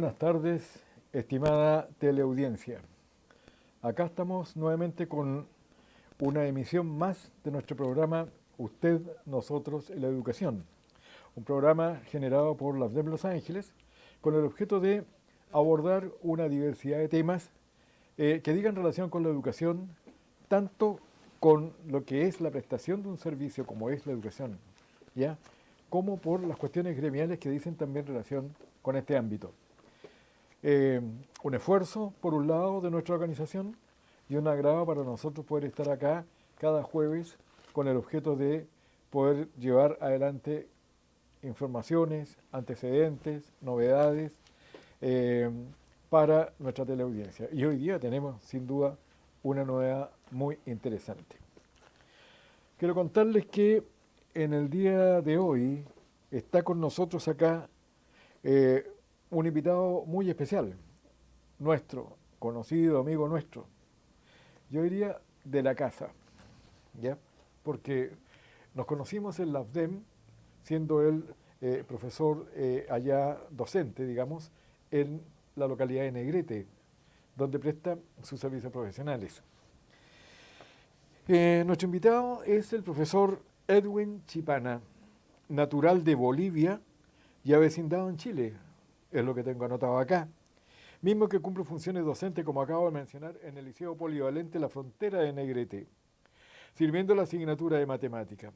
buenas tardes, estimada teleaudiencia. Acá estamos nuevamente con una emisión más de nuestro programa Usted, Nosotros y la Educación. Un programa generado por la FDEM Los Ángeles con el objeto de abordar una diversidad de temas que digan relación con la educación, tanto con lo que es la prestación de un servicio como es la educación, ¿ya? Como por las cuestiones gremiales que dicen también relación con este ámbito. Un esfuerzo, por un lado, de nuestra organización y un agrado para nosotros poder estar acá cada jueves con el objeto de poder llevar adelante informaciones, antecedentes, novedades eh, para nuestra teleaudiencia. Y hoy día tenemos, sin duda, una novedad muy interesante. Quiero contarles que en el día de hoy está con nosotros acá eh, un invitado muy especial, nuestro, conocido amigo nuestro, yo diría de la casa, ¿ya? Porque nos conocimos en la FDEM, siendo él profesor allá docente, digamos, en la localidad de Negrete, donde presta sus servicios profesionales. Nuestro invitado es el profesor Edwin Chipana, natural de Bolivia y avecindado en Chile, es lo que tengo anotado acá. Mismo que cumple funciones docentes, como acabo de mencionar, en el Liceo Polivalente La Frontera de Negrete, sirviendo la asignatura de matemática.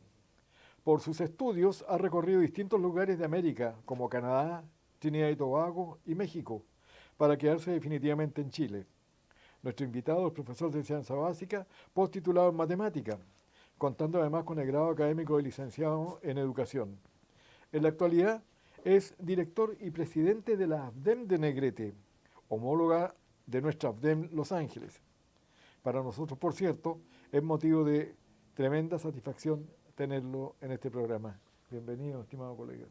Por sus estudios ha recorrido distintos lugares de América, como Canadá, Trinidad y Tobago y México, para quedarse definitivamente en Chile. Nuestro invitado es profesor de enseñanza básica, posttitulado en matemática, contando además con el grado académico de licenciado en educación. En la actualidad es director y presidente de la FDEM de Negrete, homóloga de nuestra FDEM Los Ángeles. Para nosotros, por cierto, es motivo de tremenda satisfacción tenerlo en este programa. Bienvenido, estimado colega.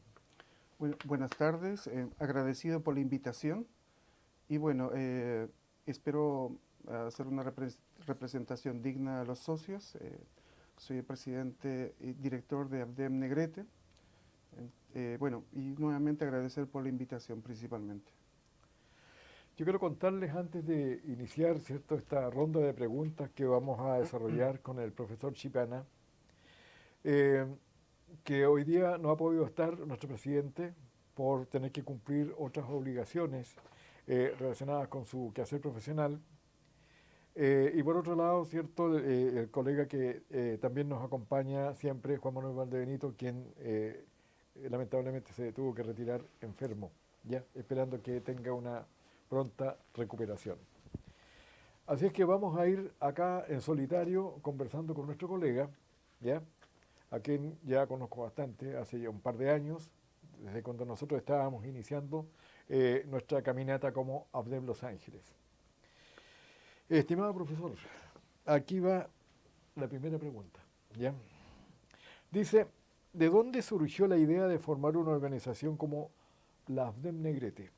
Bueno, buenas tardes, agradecido por la invitación y bueno, espero hacer una representación digna a los socios. Soy el presidente y director de ABDEM Negrete. Bueno, y nuevamente agradecer por la invitación principalmente. Yo quiero contarles antes de iniciar, ¿cierto?, esta ronda de preguntas que vamos a desarrollar con el profesor Chipana, eh, que hoy día no ha podido estar nuestro presidente por tener que cumplir otras obligaciones relacionadas con su quehacer profesional. Y por otro lado, cierto, el colega que también nos acompaña siempre, Juan Manuel Valdebenito, quien lamentablemente se tuvo que retirar enfermo, ya esperando que tenga una pronta recuperación. Así es que vamos a ir acá en solitario conversando con nuestro colega, ya, a quien ya conozco bastante, hace ya un par de años, desde cuando nosotros estábamos iniciando nuestra caminata como ABDEM Los Ángeles. Estimado profesor, aquí va la primera pregunta, ¿ya? Dice, ¿de dónde surgió la idea de formar una organización como la AFDEM Negrete?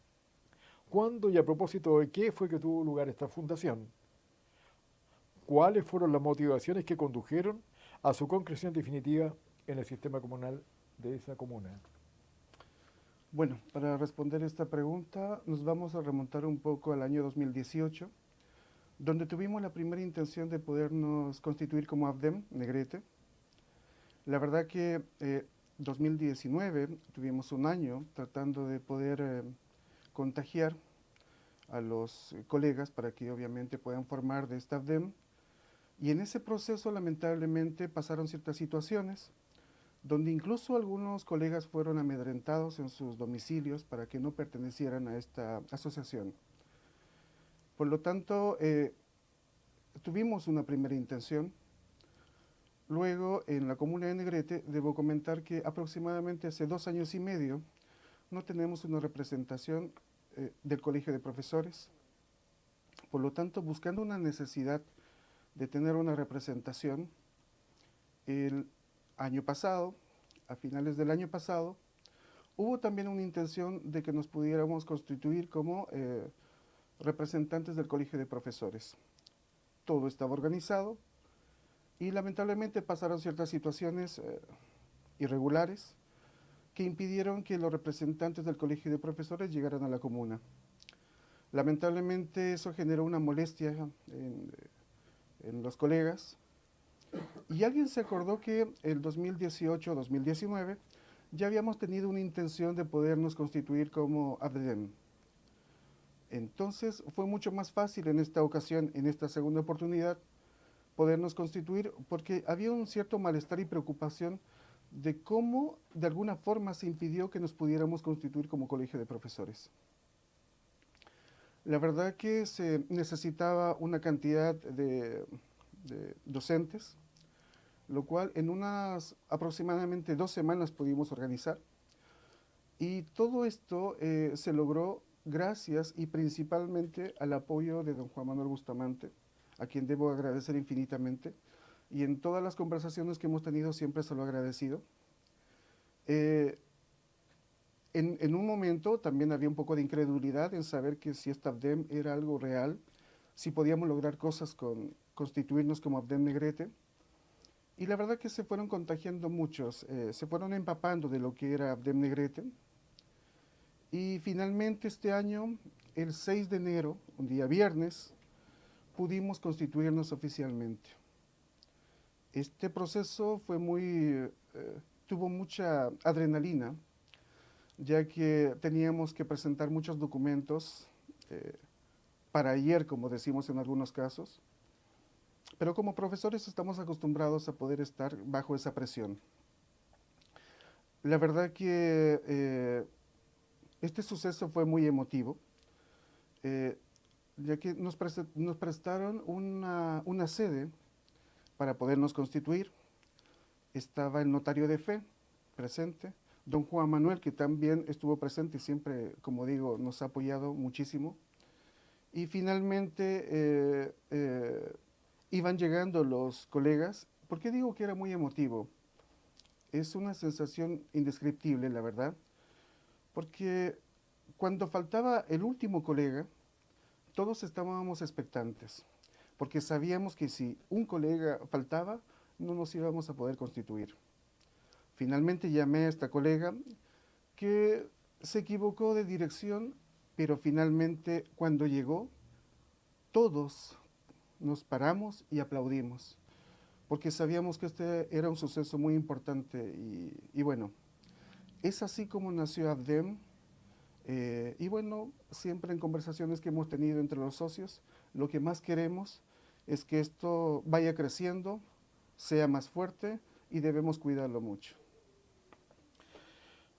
¿Cuándo y a propósito de qué fue que tuvo lugar esta fundación? ¿Cuáles fueron las motivaciones que condujeron a su concreción definitiva en el sistema comunal de esa comuna? Bueno, para responder esta pregunta nos vamos a remontar un poco al año 2018, donde tuvimos la primera intención de podernos constituir como ABDEM Negrete. La verdad que 2019 tuvimos un año tratando de poder contagiar a los colegas para que obviamente puedan formar de esta ABDEM. Y en ese proceso lamentablemente pasaron ciertas situaciones donde incluso algunos colegas fueron amedrentados en sus domicilios para que no pertenecieran a esta asociación. Por lo tanto, tuvimos una primera intención. Luego, en la comuna de Negrete, debo comentar que aproximadamente hace 2 años y medio no tenemos una representación del colegio de profesores. Por lo tanto, buscando una necesidad de tener una representación, el año pasado, a finales del año pasado, hubo también una intención de que nos pudiéramos constituir como representantes del colegio de profesores. Todo estaba organizado y lamentablemente pasaron ciertas situaciones irregulares que impidieron que los representantes del colegio de profesores llegaran a la comuna. Lamentablemente eso generó una molestia en los colegas y alguien se acordó que el 2018-2019 ya habíamos tenido una intención de podernos constituir como ABDEM. Entonces fue mucho más fácil en esta ocasión, en esta segunda oportunidad, podernos constituir porque había un cierto malestar y preocupación de cómo de alguna forma se impidió que nos pudiéramos constituir como colegio de profesores. La verdad que se necesitaba una cantidad de docentes, lo cual en unas aproximadamente 2 semanas pudimos organizar. Y todo esto se logró gracias y principalmente al apoyo de don Juan Manuel Bustamante, a quien debo agradecer infinitamente. Y en todas las conversaciones que hemos tenido siempre se lo he agradecido. Eh, en un momento también había un poco de incredulidad en saber que si esta ABDEM era algo real, si podíamos lograr cosas con constituirnos como ABDEM Negrete. Y la verdad que se fueron contagiando muchos, se fueron empapando de lo que era ABDEM Negrete. Y finalmente este año, el 6 de enero, un día viernes, pudimos constituirnos oficialmente. Este proceso fue tuvo mucha adrenalina, ya que teníamos que presentar muchos documentos para ayer, como decimos en algunos casos, pero como profesores estamos acostumbrados a poder estar bajo esa presión. La verdad que este suceso fue muy emotivo, eh, ya que nos prestaron una sede para podernos constituir. Estaba el notario de fe presente, don Juan Manuel, que también estuvo presente y siempre, como digo, nos ha apoyado muchísimo. Y finalmente iban llegando los colegas. ¿Por qué digo que era muy emotivo? Es una sensación indescriptible, la verdad, porque cuando faltaba el último colega, todos estábamos expectantes, porque sabíamos que si un colega faltaba, no nos íbamos a poder constituir. Finalmente llamé a esta colega que se equivocó de dirección, pero finalmente cuando llegó, todos nos paramos y aplaudimos, porque sabíamos que este era un suceso muy importante y bueno, es así como nació ABDEM. Y bueno, siempre en conversaciones que hemos tenido entre los socios, lo que más queremos es que esto vaya creciendo, sea más fuerte y debemos cuidarlo mucho.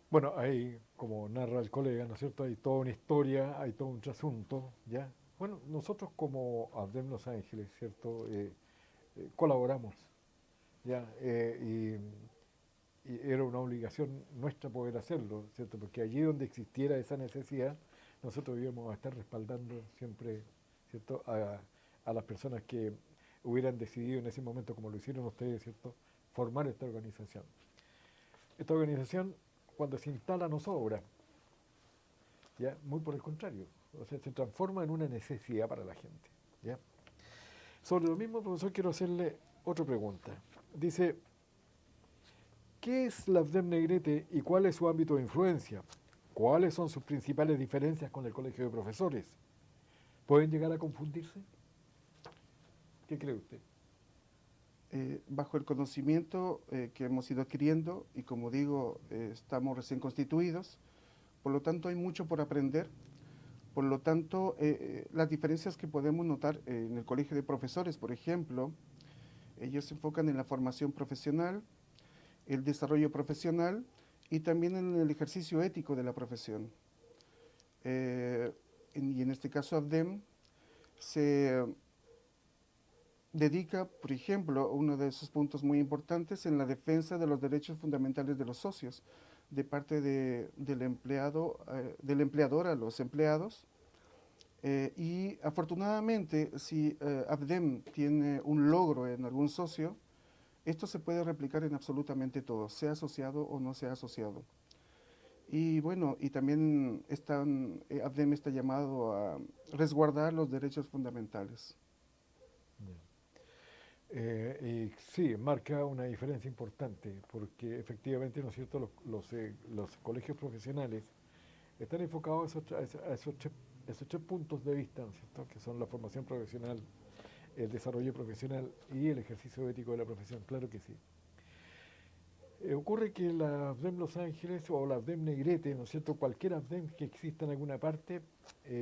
Bueno, hay, como narra el colega, ¿no es cierto? Hay toda una historia, hay todo un trasunto, ¿ya? Bueno, nosotros como ABDEM Los Ángeles, ¿cierto? Colaboramos, ¿ya? Y era una obligación nuestra poder hacerlo, ¿cierto? Porque allí donde existiera esa necesidad, nosotros íbamos a estar respaldando siempre, ¿cierto? A las personas que hubieran decidido en ese momento, como lo hicieron ustedes, ¿cierto? Formar esta organización. Esta organización, cuando se instala, no sobra, ¿ya? Muy por el contrario, o sea, se transforma en una necesidad para la gente, ¿ya? Sobre lo mismo, profesor, quiero hacerle otra pregunta. Dice, ¿qué es la ABDEM Negrete y cuál es su ámbito de influencia? ¿Cuáles son sus principales diferencias con el Colegio de Profesores? ¿Pueden llegar a confundirse? ¿Qué cree usted? Bajo el conocimiento que hemos ido adquiriendo y como digo, estamos recién constituidos, por lo tanto hay mucho por aprender, por lo tanto las diferencias que podemos notar en el colegio de profesores, por ejemplo, ellos se enfocan en la formación profesional, el desarrollo profesional y también en el ejercicio ético de la profesión. Y en este caso ABDEM se dedica, por ejemplo, uno de esos puntos muy importantes en la defensa de los derechos fundamentales de los socios, de parte del empleado, del empleador a los empleados. Y afortunadamente, si ABDEM tiene un logro en algún socio, esto se puede replicar en absolutamente todo, sea asociado o no sea asociado. Y bueno, y también ABDEM está llamado a resguardar los derechos fundamentales. Y sí, marca una diferencia importante, porque efectivamente, ¿no es cierto?, los colegios profesionales están enfocados a esos tres esos 3 puntos de vista, ¿no es cierto?, que son la formación profesional, el desarrollo profesional y el ejercicio ético de la profesión, claro que sí. Ocurre que la AFDEM Los Ángeles o la AFDEM Negrete, ¿no es cierto?, cualquier AFDEM que exista en alguna parte,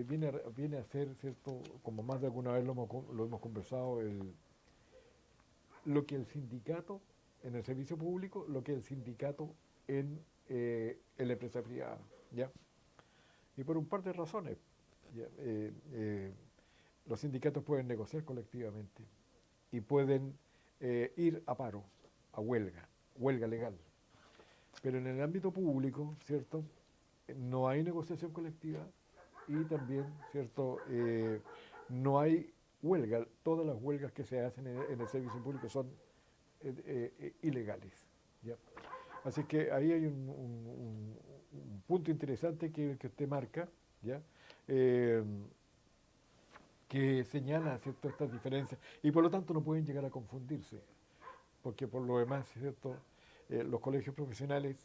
viene a ser, ¿cierto?, como más de alguna vez lo hemos conversado, lo que el sindicato en el servicio público, lo que el sindicato en la empresa privada, ¿ya? Y por un par de razones, ¿ya? Los sindicatos pueden negociar colectivamente y pueden ir a paro, a huelga legal. Pero en el ámbito público, ¿cierto?, no hay negociación colectiva y también, ¿cierto?, no hay huelga. Todas las huelgas que se hacen en el servicio público son ilegales, ¿ya? Así que ahí hay un punto interesante que usted marca, ¿ya? Eh, que señala, ¿cierto?, estas diferencias y por lo tanto no pueden llegar a confundirse, porque por lo demás, ¿cierto?, los colegios profesionales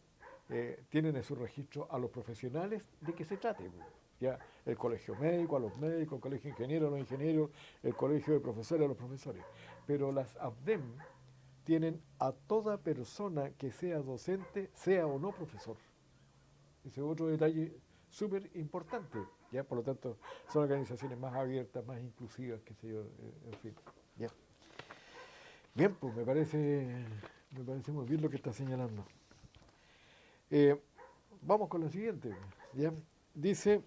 tienen en su registro a los profesionales de que se trate, ya el colegio médico a los médicos, el colegio ingeniero a los ingenieros, el colegio de profesores a los profesores, pero las AFDEM tienen a toda persona que sea docente, sea o no profesor. Ese es otro detalle súper importante, ¿ya? Por lo tanto, son organizaciones más abiertas, más inclusivas, qué sé yo, en fin. ¿Ya? Bien, pues me parece muy bien lo que está señalando. Vamos con la siguiente, ¿ya? Dice,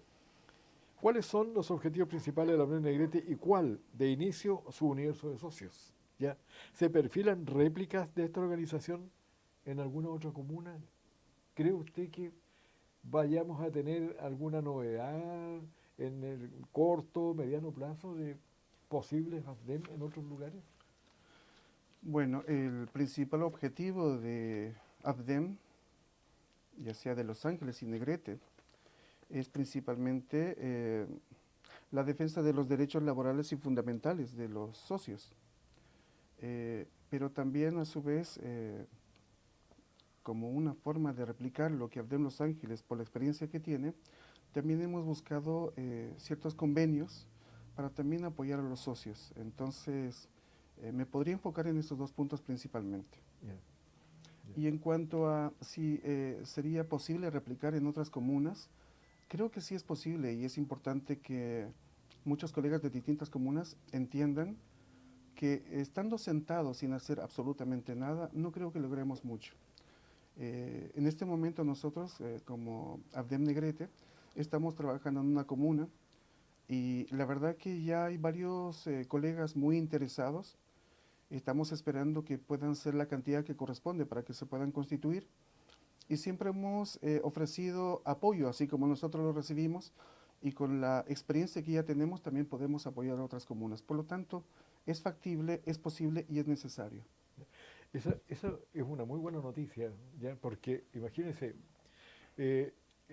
¿cuáles son los objetivos principales de la Unión Negrete y cuál, de inicio, su universo de socios? ¿Ya? ¿Se perfilan réplicas de esta organización en alguna otra comuna? ¿Cree usted que vayamos a tener alguna novedad en el corto, mediano plazo de posibles AFDEM en otros lugares? Bueno, el principal objetivo de AFDEM, ya sea de Los Ángeles y Negrete, es principalmente la defensa de los derechos laborales y fundamentales de los socios, pero también a su vez como una forma de replicar lo que AFDEM Los Ángeles por la experiencia que tiene, también hemos buscado ciertos convenios para también apoyar a los socios. Entonces, me podría enfocar en estos 2 puntos principalmente. Yeah. Y en cuanto a si sería posible replicar en otras comunas, creo que sí es posible y es importante que muchos colegas de distintas comunas entiendan que estando sentados sin hacer absolutamente nada, no creo que logremos mucho. En este momento nosotros, como AFDEM Negrete, estamos trabajando en una comuna y la verdad que ya hay varios colegas muy interesados. Estamos esperando que puedan ser la cantidad que corresponde para que se puedan constituir. Y siempre hemos ofrecido apoyo, así como nosotros lo recibimos, y con la experiencia que ya tenemos también podemos apoyar a otras comunas. Por lo tanto, es factible, es posible y es necesario. Esa es una muy buena noticia, ¿ya? Porque imagínense,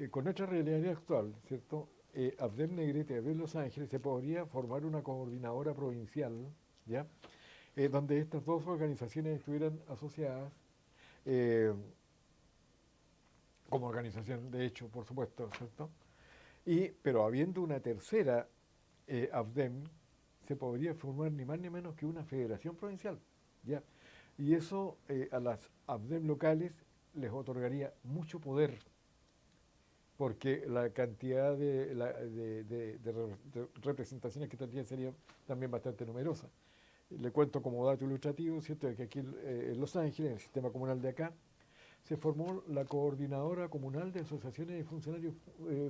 con nuestra realidad actual, ¿cierto? AFDEM Negrete y AFDEM Los Ángeles se podría formar una coordinadora provincial, ¿ya? Donde estas dos organizaciones estuvieran asociadas como organización, de hecho, por supuesto, ¿cierto? Pero habiendo una tercera AFDEM, se podría formar ni más ni menos que una federación provincial, ¿ya? Y eso a las AFDEM locales les otorgaría mucho poder, porque la cantidad de representaciones que tendrían sería también bastante numerosa. Le cuento como dato ilustrativo, ¿cierto?, que aquí en Los Ángeles, en el sistema comunal de acá, se formó la Coordinadora Comunal de Asociaciones de Funcionarios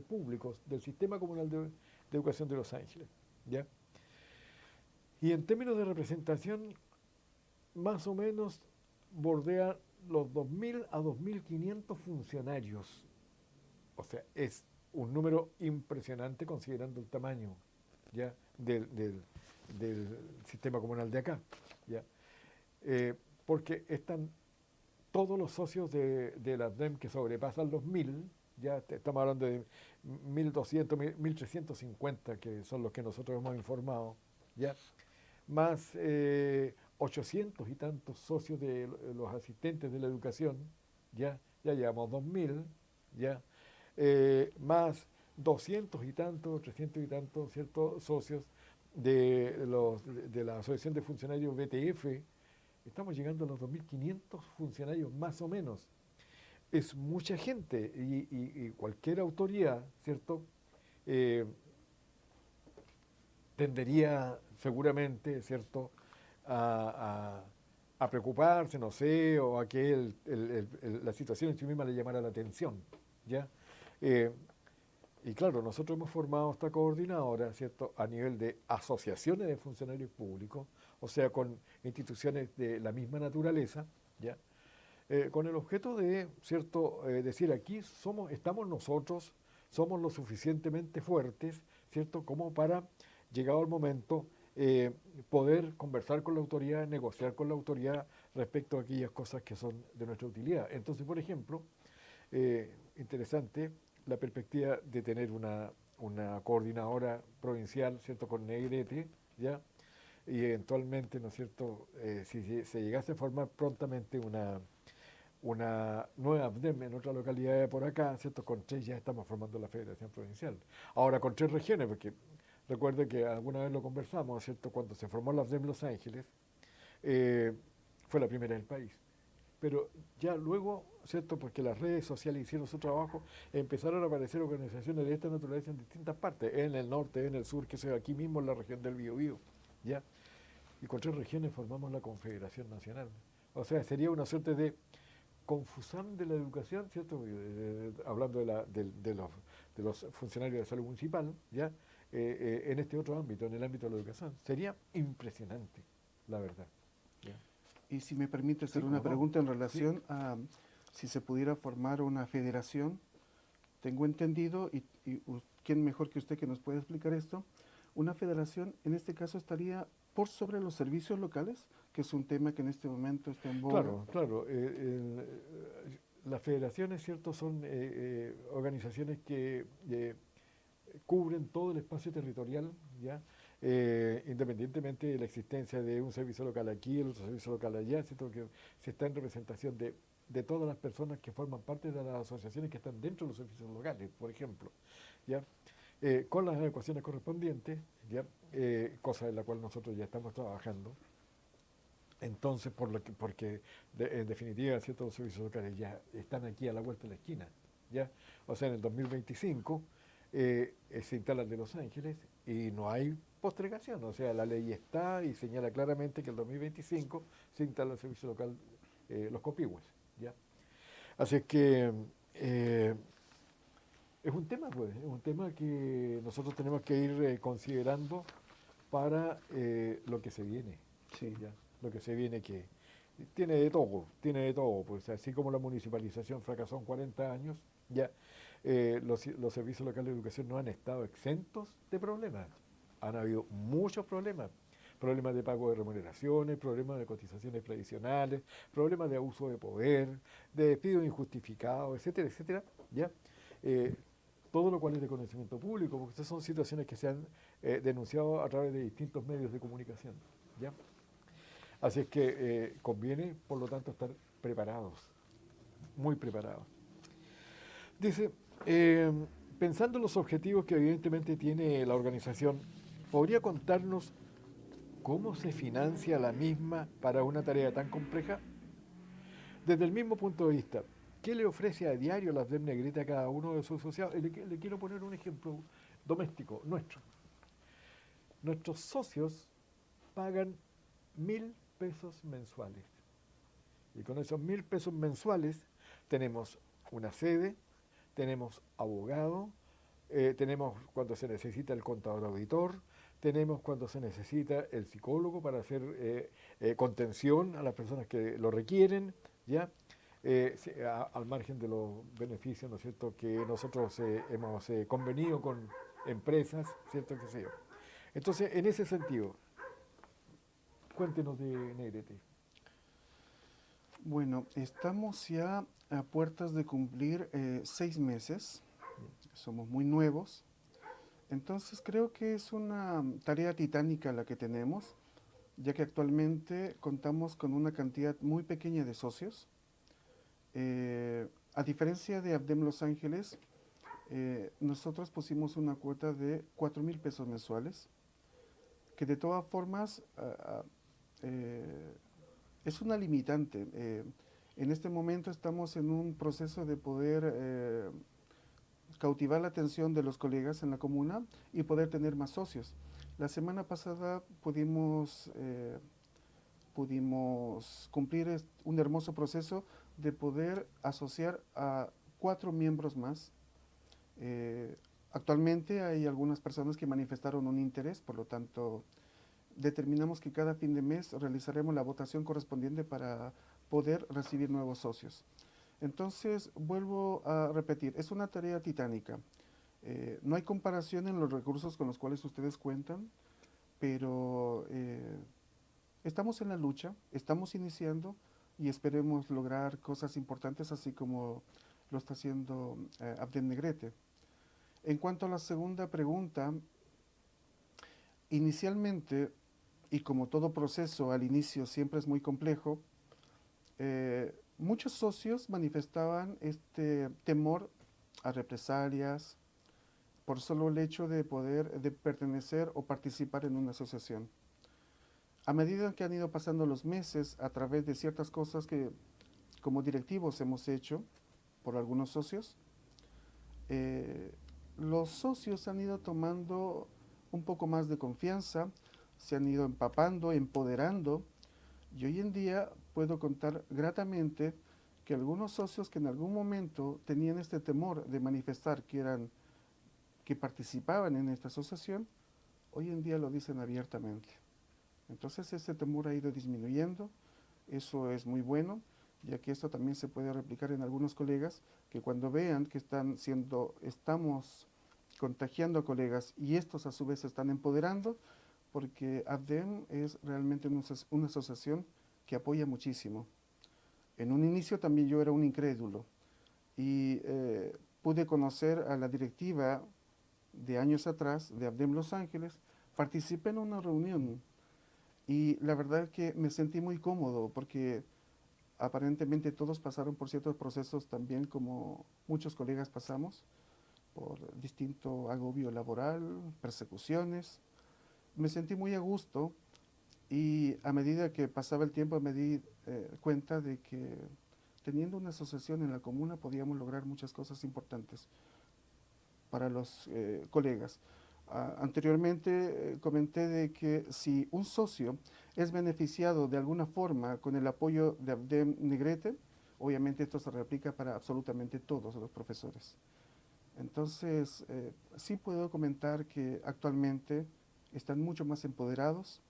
Públicos del Sistema Comunal de Educación de Los Ángeles, ¿ya? Y en términos de representación, más o menos bordea los 2.000 a 2.500 funcionarios. O sea, es un número impresionante considerando el tamaño, ¿ya?, del sistema comunal de acá, ¿ya? Porque están todos los socios de la AFDEM que sobrepasan los 1.000, ya estamos hablando de 1.200, 1.350, que son los que nosotros hemos informado, ¿ya? Más 800 y tantos socios de los asistentes de la educación, ya llevamos 2.000, ya, más 200 y tantos, 300 y tantos, ¿cierto?, socios de la Asociación de Funcionarios BTF. Estamos llegando a los 2.500 funcionarios más o menos. Es mucha gente y cualquier autoridad, ¿cierto?, eh, tendería seguramente, ¿cierto?, a, a preocuparse, no sé, o a que la situación en sí misma le llamara la atención, ¿ya? Eh, y claro, nosotros hemos formado esta coordinadora, ¿cierto?, a nivel de asociaciones de funcionarios públicos, o sea, con instituciones de la misma naturaleza, ¿ya? Con el objeto de, ¿cierto?, decir aquí estamos nosotros, somos lo suficientemente fuertes, ¿cierto?, como para, llegado el momento, poder conversar con la autoridad, negociar con la autoridad respecto a aquellas cosas que son de nuestra utilidad. Entonces, por ejemplo, interesante la perspectiva de tener una coordinadora provincial, ¿cierto?, con Negrete, ¿ya? Y eventualmente, ¿no es cierto?, si se llegase a formar prontamente una nueva AFDEM en otra localidad de por acá, ¿cierto? Con 3 ya estamos formando la Federación Provincial. Ahora con 3 regiones, porque recuerde que alguna vez lo conversamos, ¿cierto? Cuando se formó la AFDEM Los Ángeles, eh, fue la primera del país. Pero ya luego, ¿cierto?, porque las redes sociales hicieron su trabajo, empezaron a aparecer organizaciones de esta naturaleza en distintas partes, en el norte, en el sur, que sea aquí mismo en la región del Biobío, ¿ya? Y con 3 regiones formamos la Confederación Nacional. O sea, sería una suerte de confusán de la educación, ¿cierto? Hablando de los funcionarios de salud municipal, ¿ya? En este otro ámbito, en el ámbito de la educación. Sería impresionante, la verdad. ¿Ya? Y si me permite Sí, hacer cómo una no. pregunta en Sí, relación a si se pudiera formar una federación, tengo entendido, quién mejor que usted que nos puede explicar esto, una federación en este caso estaría por sobre los servicios locales, que es un tema que en este momento está en boga. claro, claro. Las federaciones, ¿cierto?, son organizaciones que cubren todo el espacio territorial, ¿ya? Independientemente de la existencia de un servicio local aquí, el otro servicio local allá, ¿cierto?, que se está en representación de todas las personas que forman parte de las asociaciones que están dentro de los servicios locales, por ejemplo, ¿ya? Con las adecuaciones correspondientes, ¿ya? Cosa en la cual nosotros ya estamos trabajando. Entonces, porque en definitiva, ¿cierto?, los servicios locales ya están aquí a la vuelta de la esquina, ¿ya? O sea, en el 2025 se instalan de Los Ángeles y no hay postergación, o sea, la ley está y señala claramente que el 2025 se instala el servicio local Los Copihue, ¿ya? Así es que eh, es un tema, pues, es un tema que nosotros tenemos que ir considerando para lo que se viene, Sí. ¿ya? Lo que se viene que tiene de todo, pues así como la municipalización fracasó en 40 años, ya los servicios locales de educación no han estado exentos de problemas. Han habido muchos problemas. Problemas de pago de remuneraciones, problemas de cotizaciones tradicionales, problemas de abuso de poder, de despido injustificado, etcétera, etcétera, ¿ya? Eh, todo lo cual es de conocimiento público, porque estas son situaciones que se han denunciado a través de distintos medios de comunicación, ¿ya? Así es que conviene, por lo tanto, estar preparados, muy preparados. Dice, eh, pensando en los objetivos que evidentemente tiene la organización, ¿podría contarnos cómo se financia la misma para una tarea tan compleja? Desde el mismo punto de vista, ¿qué le ofrece a diario la FDEM Negrete a cada uno de sus asociados? Le quiero poner un ejemplo doméstico, nuestro. Nuestros socios pagan 1.000 pesos mensuales. Y con esos 1.000 pesos mensuales tenemos una sede, tenemos abogado, tenemos cuando se necesita el contador auditor, tenemos cuando se necesita el psicólogo para hacer contención a las personas que lo requieren, ¿ya? Al margen de los beneficios, ¿no es cierto?, que nosotros hemos convenido con empresas, ¿cierto?, qué sé yo. Entonces, en ese sentido, cuéntenos de Negrete. Bueno, estamos ya a puertas de cumplir 6 meses, somos muy nuevos, entonces creo que es una tarea titánica la que tenemos, ya que actualmente contamos con una cantidad muy pequeña de socios. A diferencia de Abdem Los Ángeles, nosotros pusimos una cuota de 4.000 pesos mensuales, que de todas formas eh, es una limitante. En este momento estamos en un proceso de poder cautivar la atención de los colegas en la comuna y poder tener más socios. La semana pasada pudimos cumplir un hermoso proceso de poder asociar a 4 miembros más. Eh, Actualmente hay algunas personas que manifestaron un interés, por lo tanto determinamos que cada fin de mes realizaremos la votación correspondiente para poder recibir nuevos socios. Entonces, vuelvo a repetir, es una tarea titánica. No hay comparación en los recursos con los cuales ustedes cuentan, pero estamos en la lucha, estamos iniciando y esperemos lograr cosas importantes así como lo está haciendo Abdel Negrete. En cuanto a la segunda pregunta, inicialmente, y como todo proceso al inicio siempre es muy complejo, muchos socios manifestaban este temor a represalias por solo el hecho de poder de pertenecer o participar en una asociación. A medida que han ido pasando los meses, a través de ciertas cosas que como directivos hemos hecho por algunos socios, eh, los socios han ido tomando un poco más de confianza, se han ido empapando, empoderando, y hoy en día puedo contar gratamente que algunos socios que en algún momento tenían este temor de manifestar que participaban en esta asociación, hoy en día lo dicen abiertamente. Entonces ese temor ha ido disminuyendo, eso es muy bueno, ya que esto también se puede replicar en algunos colegas que cuando vean que estamos contagiando a colegas y estos a su vez se están empoderando, porque ABDEM es realmente una asociación que apoya muchísimo. En un inicio también yo era un incrédulo y pude conocer a la directiva de años atrás de ABDEM Los Ángeles, participé en una reunión y la verdad que me sentí muy cómodo porque aparentemente todos pasaron por ciertos procesos también como muchos colegas pasamos, por distinto agobio laboral, persecuciones. Me sentí muy a gusto y a medida que pasaba el tiempo me di cuenta de que teniendo una asociación en la comuna podíamos lograr muchas cosas importantes para los colegas. Anteriormente comenté de que si un socio es beneficiado de alguna forma con el apoyo de Abdem Negrete, obviamente esto se replica para absolutamente todos los profesores. Entonces, sí puedo comentar que actualmente están mucho más empoderados.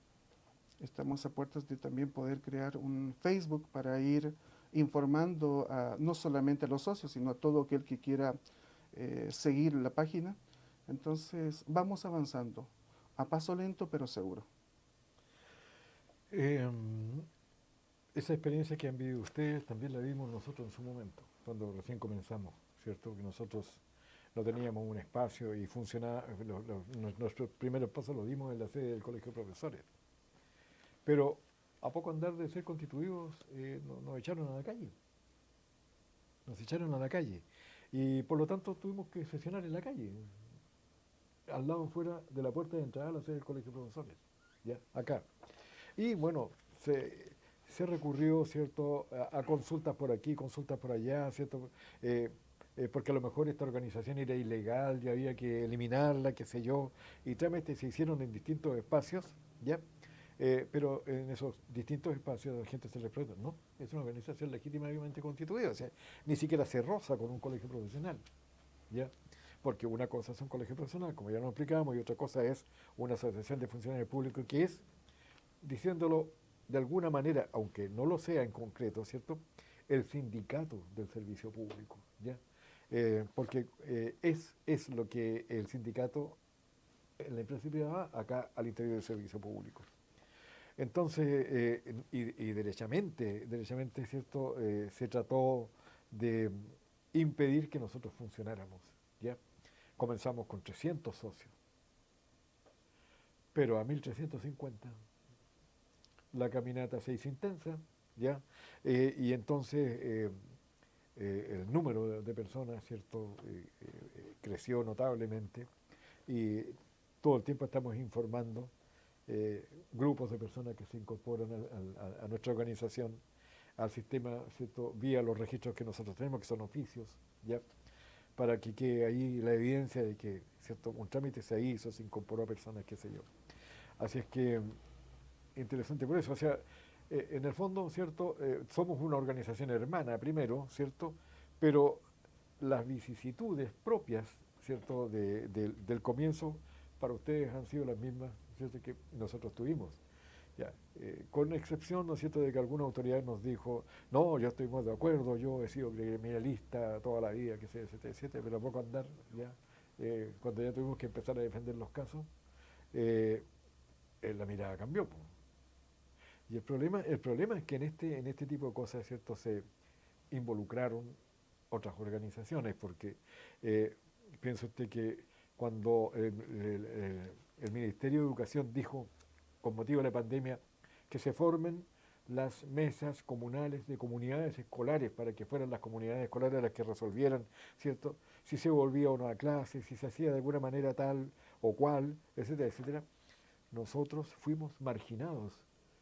Estamos a puertas de también poder crear un Facebook para ir informando no solamente a los socios, sino a todo aquel que quiera seguir la página. Entonces, vamos avanzando, a paso lento pero seguro. Em, esa experiencia que han vivido ustedes también la vimos nosotros en su momento, cuando recién comenzamos, ¿cierto? Que nosotros no teníamos un espacio y funcionaba, nuestros primeros pasos los dimos en la sede del Colegio de Profesores. Pero a poco andar de ser constituidos, nos echaron a la calle. Nos echaron a la calle. Y por lo tanto tuvimos que sesionar en la calle, al lado fuera de la puerta de entrada a la sede del Colegio de Profesores, ya, acá. Y bueno, se recurrió, ¿cierto?, a consultas por aquí, consultas por allá, ¿cierto? Porque a lo mejor esta organización era ilegal y había que eliminarla, qué sé yo, y trámites se hicieron en distintos espacios, ¿ya? Pero en esos distintos espacios la gente se le pregunta, no, es una organización legítimamente constituida, o sea, ni siquiera se roza con un colegio profesional, ¿ya? Porque una cosa es un colegio profesional, como ya lo explicamos, y otra cosa es una asociación de funcionarios públicos que es, diciéndolo de alguna manera, aunque no lo sea en concreto, ¿cierto?, el sindicato del servicio público, ¿ya? Porque es lo que el sindicato en la empresa privada acá al interior del servicio público. Entonces, y derechamente, ¿cierto?, se trató de impedir que nosotros funcionáramos, ¿ya? Comenzamos con 300 socios, pero a 1350 la caminata se hizo intensa, ¿ya? Y entonces el número de personas, ¿cierto? Creció notablemente y todo el tiempo estamos informando grupos de personas que se incorporan a nuestra organización, al sistema, ¿cierto? Vía los registros que nosotros tenemos, que son oficios, ¿ya? Para que quede ahí la evidencia de que, ¿cierto? Un trámite se hizo, se incorporó a personas, qué sé yo. Así es que interesante por eso, o sea, en el fondo, ¿cierto? Somos una organización hermana primero, ¿cierto? Pero las vicisitudes propias, ¿cierto? Del comienzo para ustedes han sido las mismas, ¿cierto? Que nosotros tuvimos. Ya, con excepción, ¿no es cierto?, de que alguna autoridad nos dijo, no, yo estoy más de acuerdo, yo he sido criminalista toda la vida, que sé, etcétera, etcétera, pero a poco andar, ya, cuando ya tuvimos que empezar a defender los casos, eh, la mirada cambió, po. Y el problema es que en este tipo de cosas, ¿cierto?, se involucraron otras organizaciones, porque piensa usted que cuando el Ministerio de Educación dijo, con motivo de la pandemia, que se formen las mesas comunales de comunidades escolares para que fueran las comunidades escolares las que resolvieran, ¿cierto?, si se volvía o no a clase, si se hacía de alguna manera tal o cual, etcétera, etcétera, nosotros fuimos marginados,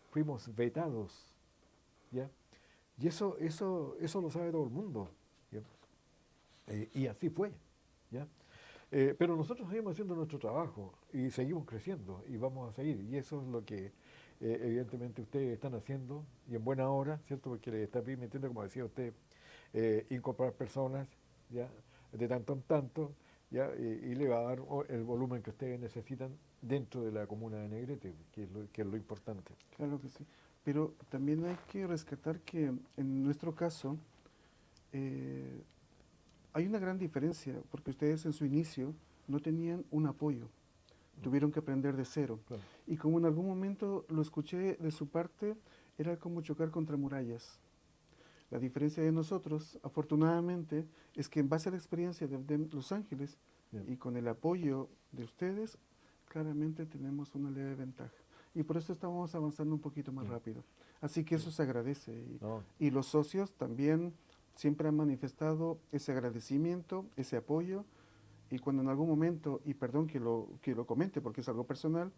fuimos vetados, ¿ya? Y eso lo sabe todo el mundo, ¿ya? Y así fue, ¿ya? Pero nosotros seguimos haciendo nuestro trabajo y seguimos creciendo y vamos a seguir. Y eso es lo que evidentemente ustedes están haciendo y en buena hora, ¿cierto? Porque les está permitiendo, como decía usted, incorporar personas, ¿ya? De tanto en tanto, ¿ya? Y le va a dar el volumen que ustedes necesitan dentro de la comuna de Negrete, que es lo importante. Claro que sí. Pero también hay que rescatar que en nuestro caso eh, hay una gran diferencia, porque ustedes en su inicio no tenían un apoyo, tuvieron que aprender de cero. Claro. Y como en algún momento lo escuché de su parte, era como chocar contra murallas. La diferencia de nosotros, afortunadamente, es que en base a la experiencia de Los Ángeles Bien. y con el apoyo de ustedes, claramente tenemos una leve ventaja. Y por eso estamos avanzando un poquito más Bien. rápido. Así que Bien. eso se agradece. No, Y los socios también siempre han manifestado ese agradecimiento, ese apoyo. Y cuando en algún momento, y perdón que lo comente porque es algo personal,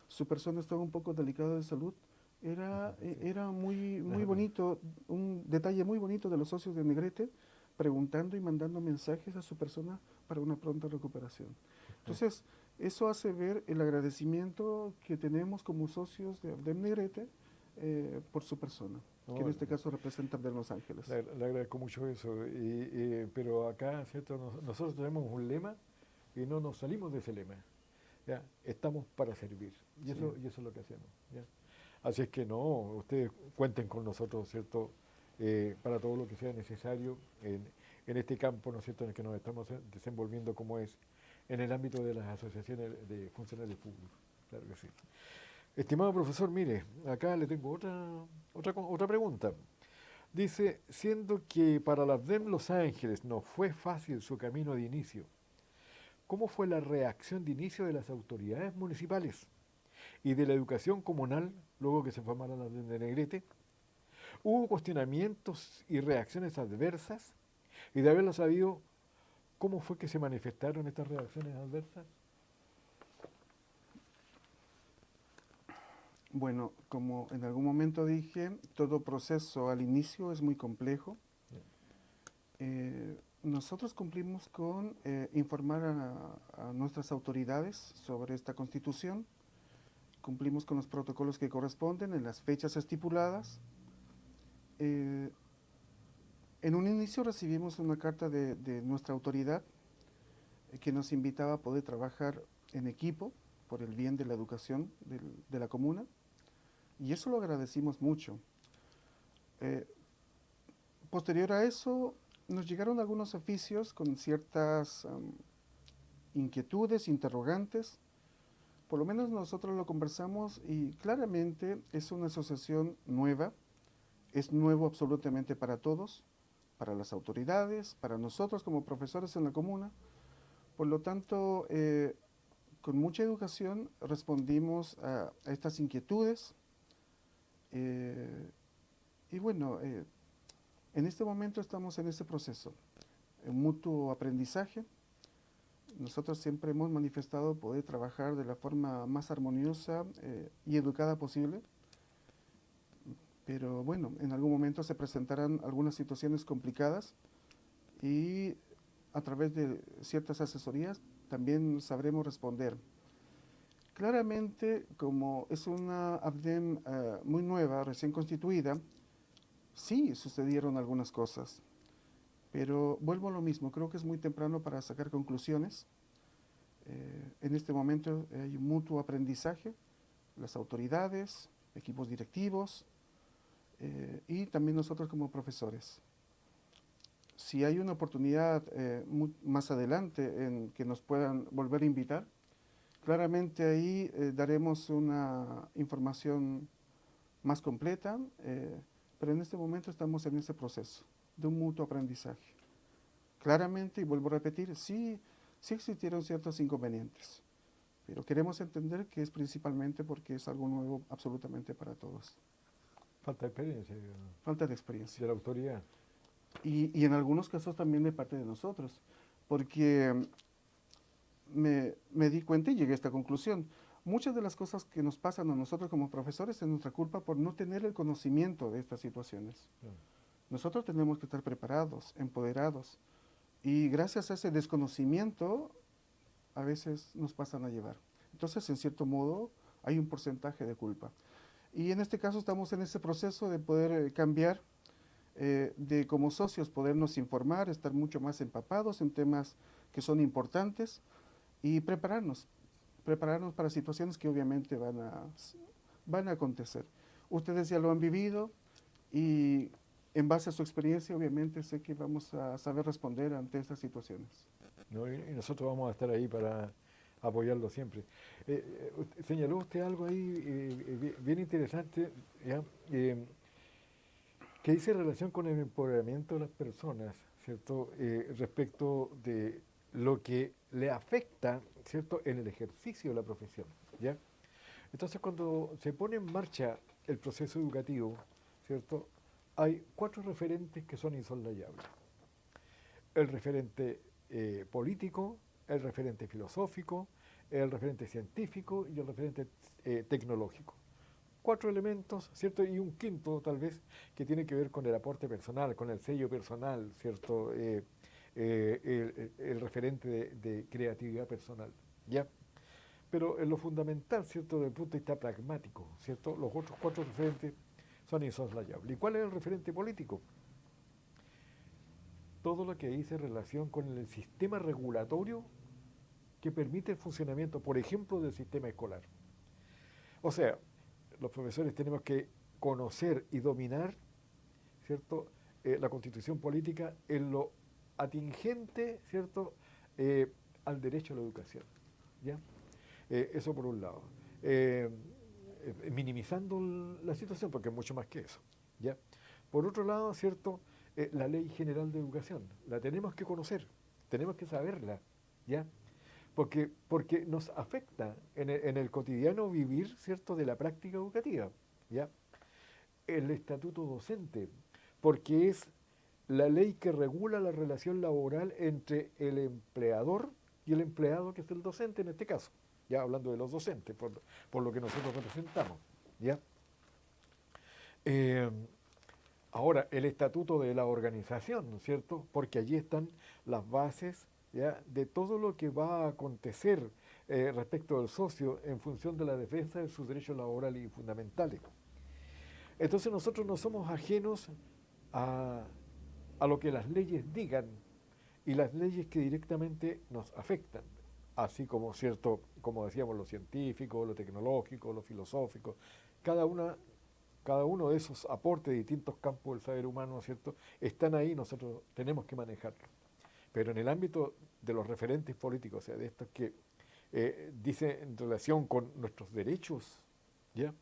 su persona estaba un poco delicada de salud, sí. era muy Ajá. bonito, un detalle muy bonito de los socios de Negrete, preguntando y mandando mensajes a su persona para una pronta recuperación. Entonces, eso hace ver el agradecimiento que tenemos como socios de Abdem Negrete por su persona, que No, en este caso representa Abdem Los Ángeles. le agradezco mucho eso, pero acá, ¿cierto? Nosotros tenemos un lema y no nos salimos de ese lema, ¿ya? Estamos para servir, y Sí. eso es lo que hacemos, ¿ya? Así es que no, ustedes cuenten con nosotros, ¿cierto? Para todo lo que sea necesario en este campo, ¿no es cierto?, en el que nos estamos desenvolviendo, como es en el ámbito de las asociaciones de funcionarios públicos, claro que sí. Estimado profesor, mire, acá le tengo otra pregunta. Dice, siendo que para la DEM Los Ángeles no fue fácil su camino de inicio, ¿cómo fue la reacción de inicio de las autoridades municipales y de la educación comunal luego que se formaron las DEM de Negrete? ¿Hubo cuestionamientos y reacciones adversas? Y de haberlo sabido, ¿cómo fue que se manifestaron estas reacciones adversas? Bueno, como en algún momento dije, todo proceso al inicio es muy complejo. Nosotros cumplimos con informar a nuestras autoridades sobre esta constitución, cumplimos con los protocolos que corresponden en las fechas estipuladas. En un inicio recibimos una carta de nuestra autoridad que nos invitaba a poder trabajar en equipo por el bien de la educación de la comuna. Y eso lo agradecimos mucho. Posterior a eso, nos llegaron algunos oficios con ciertas inquietudes, interrogantes. Por lo menos nosotros lo conversamos y claramente es una asociación nueva, es nuevo absolutamente para todos, para las autoridades, para nosotros como profesores en la comuna. Por lo tanto, con mucha educación respondimos a estas inquietudes. Y bueno, En este momento estamos en ese proceso, en mutuo aprendizaje. Nosotros siempre hemos manifestado poder trabajar de la forma más armoniosa y educada posible, pero bueno, en algún momento se presentarán algunas situaciones complicadas y a través de ciertas asesorías también sabremos responder. Claramente, como es una ABDEM muy nueva, recién constituida, sí sucedieron algunas cosas, pero vuelvo a lo mismo, creo que es muy temprano para sacar conclusiones. En este momento hay un mutuo aprendizaje, las autoridades, equipos directivos y también nosotros como profesores. Si hay una oportunidad más adelante en que nos puedan volver a invitar, claramente ahí daremos una información más completa, pero en este momento estamos en ese proceso de un mutuo aprendizaje. Claramente, y vuelvo a repetir, sí existieron ciertos inconvenientes, pero queremos entender que es principalmente porque es algo nuevo absolutamente para todos. Falta de experiencia, Falta de experiencia. de la autoridad. Y en algunos casos también de parte de nosotros, porque me di cuenta y llegué a esta conclusión. Muchas de las cosas que nos pasan a nosotros como profesores es nuestra culpa por no tener el conocimiento de estas situaciones. Claro. Nosotros tenemos que estar preparados, empoderados, y gracias a ese desconocimiento a veces nos pasan a llevar. Entonces, en cierto modo, hay un porcentaje de culpa. Y en este caso estamos en ese proceso de poder cambiar, de como socios podernos informar, estar mucho más empapados en temas que son importantes y prepararnos para situaciones que obviamente van a acontecer. Ustedes ya lo han vivido y en base a su experiencia obviamente sé que vamos a saber responder ante estas situaciones. ¿No? Y nosotros vamos a estar ahí para apoyarlo siempre. Señaló usted algo ahí bien interesante, ¿ya? Que dice relación con el empoderamiento de las personas, ¿cierto? Respecto de lo que le afecta, ¿cierto?, en el ejercicio de la profesión, ¿ya? Entonces, cuando se pone en marcha el proceso educativo, ¿cierto?, hay 4 referentes que son insoslayables. El referente político, el referente filosófico, el referente científico y el referente tecnológico. 4 elementos, ¿cierto? Y un quinto, tal vez, que tiene que ver con el aporte personal, con el sello personal, ¿cierto? El referente de creatividad personal, ¿ya? Pero en lo fundamental, ¿cierto? Desde el punto de vista pragmático, ¿cierto? Los otros 4 referentes son insoslayables. ¿Y cuál es el referente político? Todo lo que dice en relación con el sistema regulatorio que permite el funcionamiento, por ejemplo, del sistema escolar. O sea, los profesores tenemos que conocer y dominar, ¿cierto?, la constitución política en lo atingente, ¿cierto?, al derecho a la educación, ¿ya? Eso por un lado. Minimizando la situación, porque es mucho más que eso, ¿ya? Por otro lado, ¿cierto?, la Ley General de Educación, la tenemos que conocer, tenemos que saberla, ¿ya? Porque nos afecta en el cotidiano vivir, ¿cierto?, de la práctica educativa, ¿ya? El estatuto docente, porque es la ley que regula la relación laboral entre el empleador y el empleado, que es el docente en este caso, ya hablando de los docentes, por lo que nosotros representamos, ¿ya? Ahora, el estatuto de la organización, ¿no es cierto? Porque allí están las bases, ¿ya?, de todo lo que va a acontecer respecto del socio en función de la defensa de sus derechos laborales y fundamentales. Entonces nosotros no somos ajenos a, a lo que las leyes digan y las leyes que directamente nos afectan, así como, ¿cierto?, como decíamos, lo científico, lo tecnológico, lo filosófico, cada uno de esos aportes de distintos campos del saber humano, ¿cierto?, están ahí, nosotros tenemos que manejarlos. Pero en el ámbito de los referentes políticos, o sea, de estos que dice en relación con nuestros derechos, ¿ya?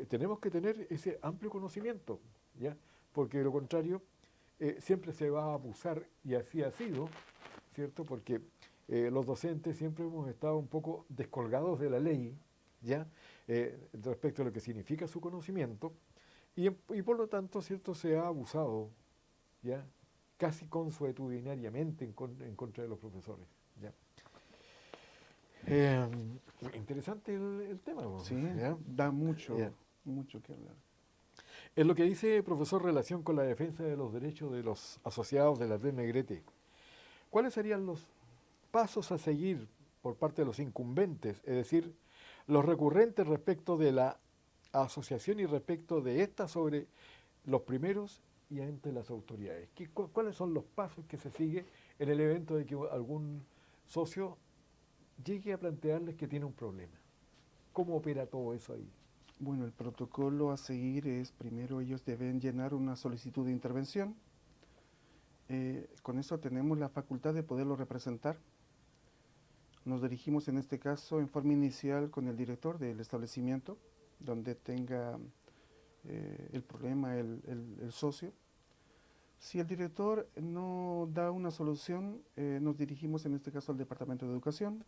Tenemos que tener ese amplio conocimiento, ¿ya? Porque de lo contrario, siempre se va a abusar, y así ha sido, ¿cierto? Porque los docentes siempre hemos estado un poco descolgados de la ley, ¿ya? Respecto a lo que significa su conocimiento, y por lo tanto, ¿cierto?, se ha abusado, ¿ya? Casi consuetudinariamente en contra de los profesores. ¿Ya? Eh, Interesante el tema, Sí, ¿ya? da Ya. mucho que hablar. En lo que dice, profesor, relación con la defensa de los derechos de los asociados de la red Negrete, ¿cuáles serían los pasos a seguir por parte de los incumbentes, es decir, los recurrentes respecto de la asociación y respecto de esta sobre los primeros y ante las autoridades? ¿Cuáles son los pasos que se sigue en el evento de que algún socio llegue a plantearles que tiene un problema? ¿Cómo opera todo eso ahí? Bueno, el protocolo a seguir es, primero ellos deben llenar una solicitud de intervención. Con eso tenemos la facultad de poderlo representar. Nos dirigimos en este caso en forma inicial con el director del establecimiento, donde tenga el problema el socio. Si el director no da una solución, nos dirigimos en este caso al Departamento de Educación.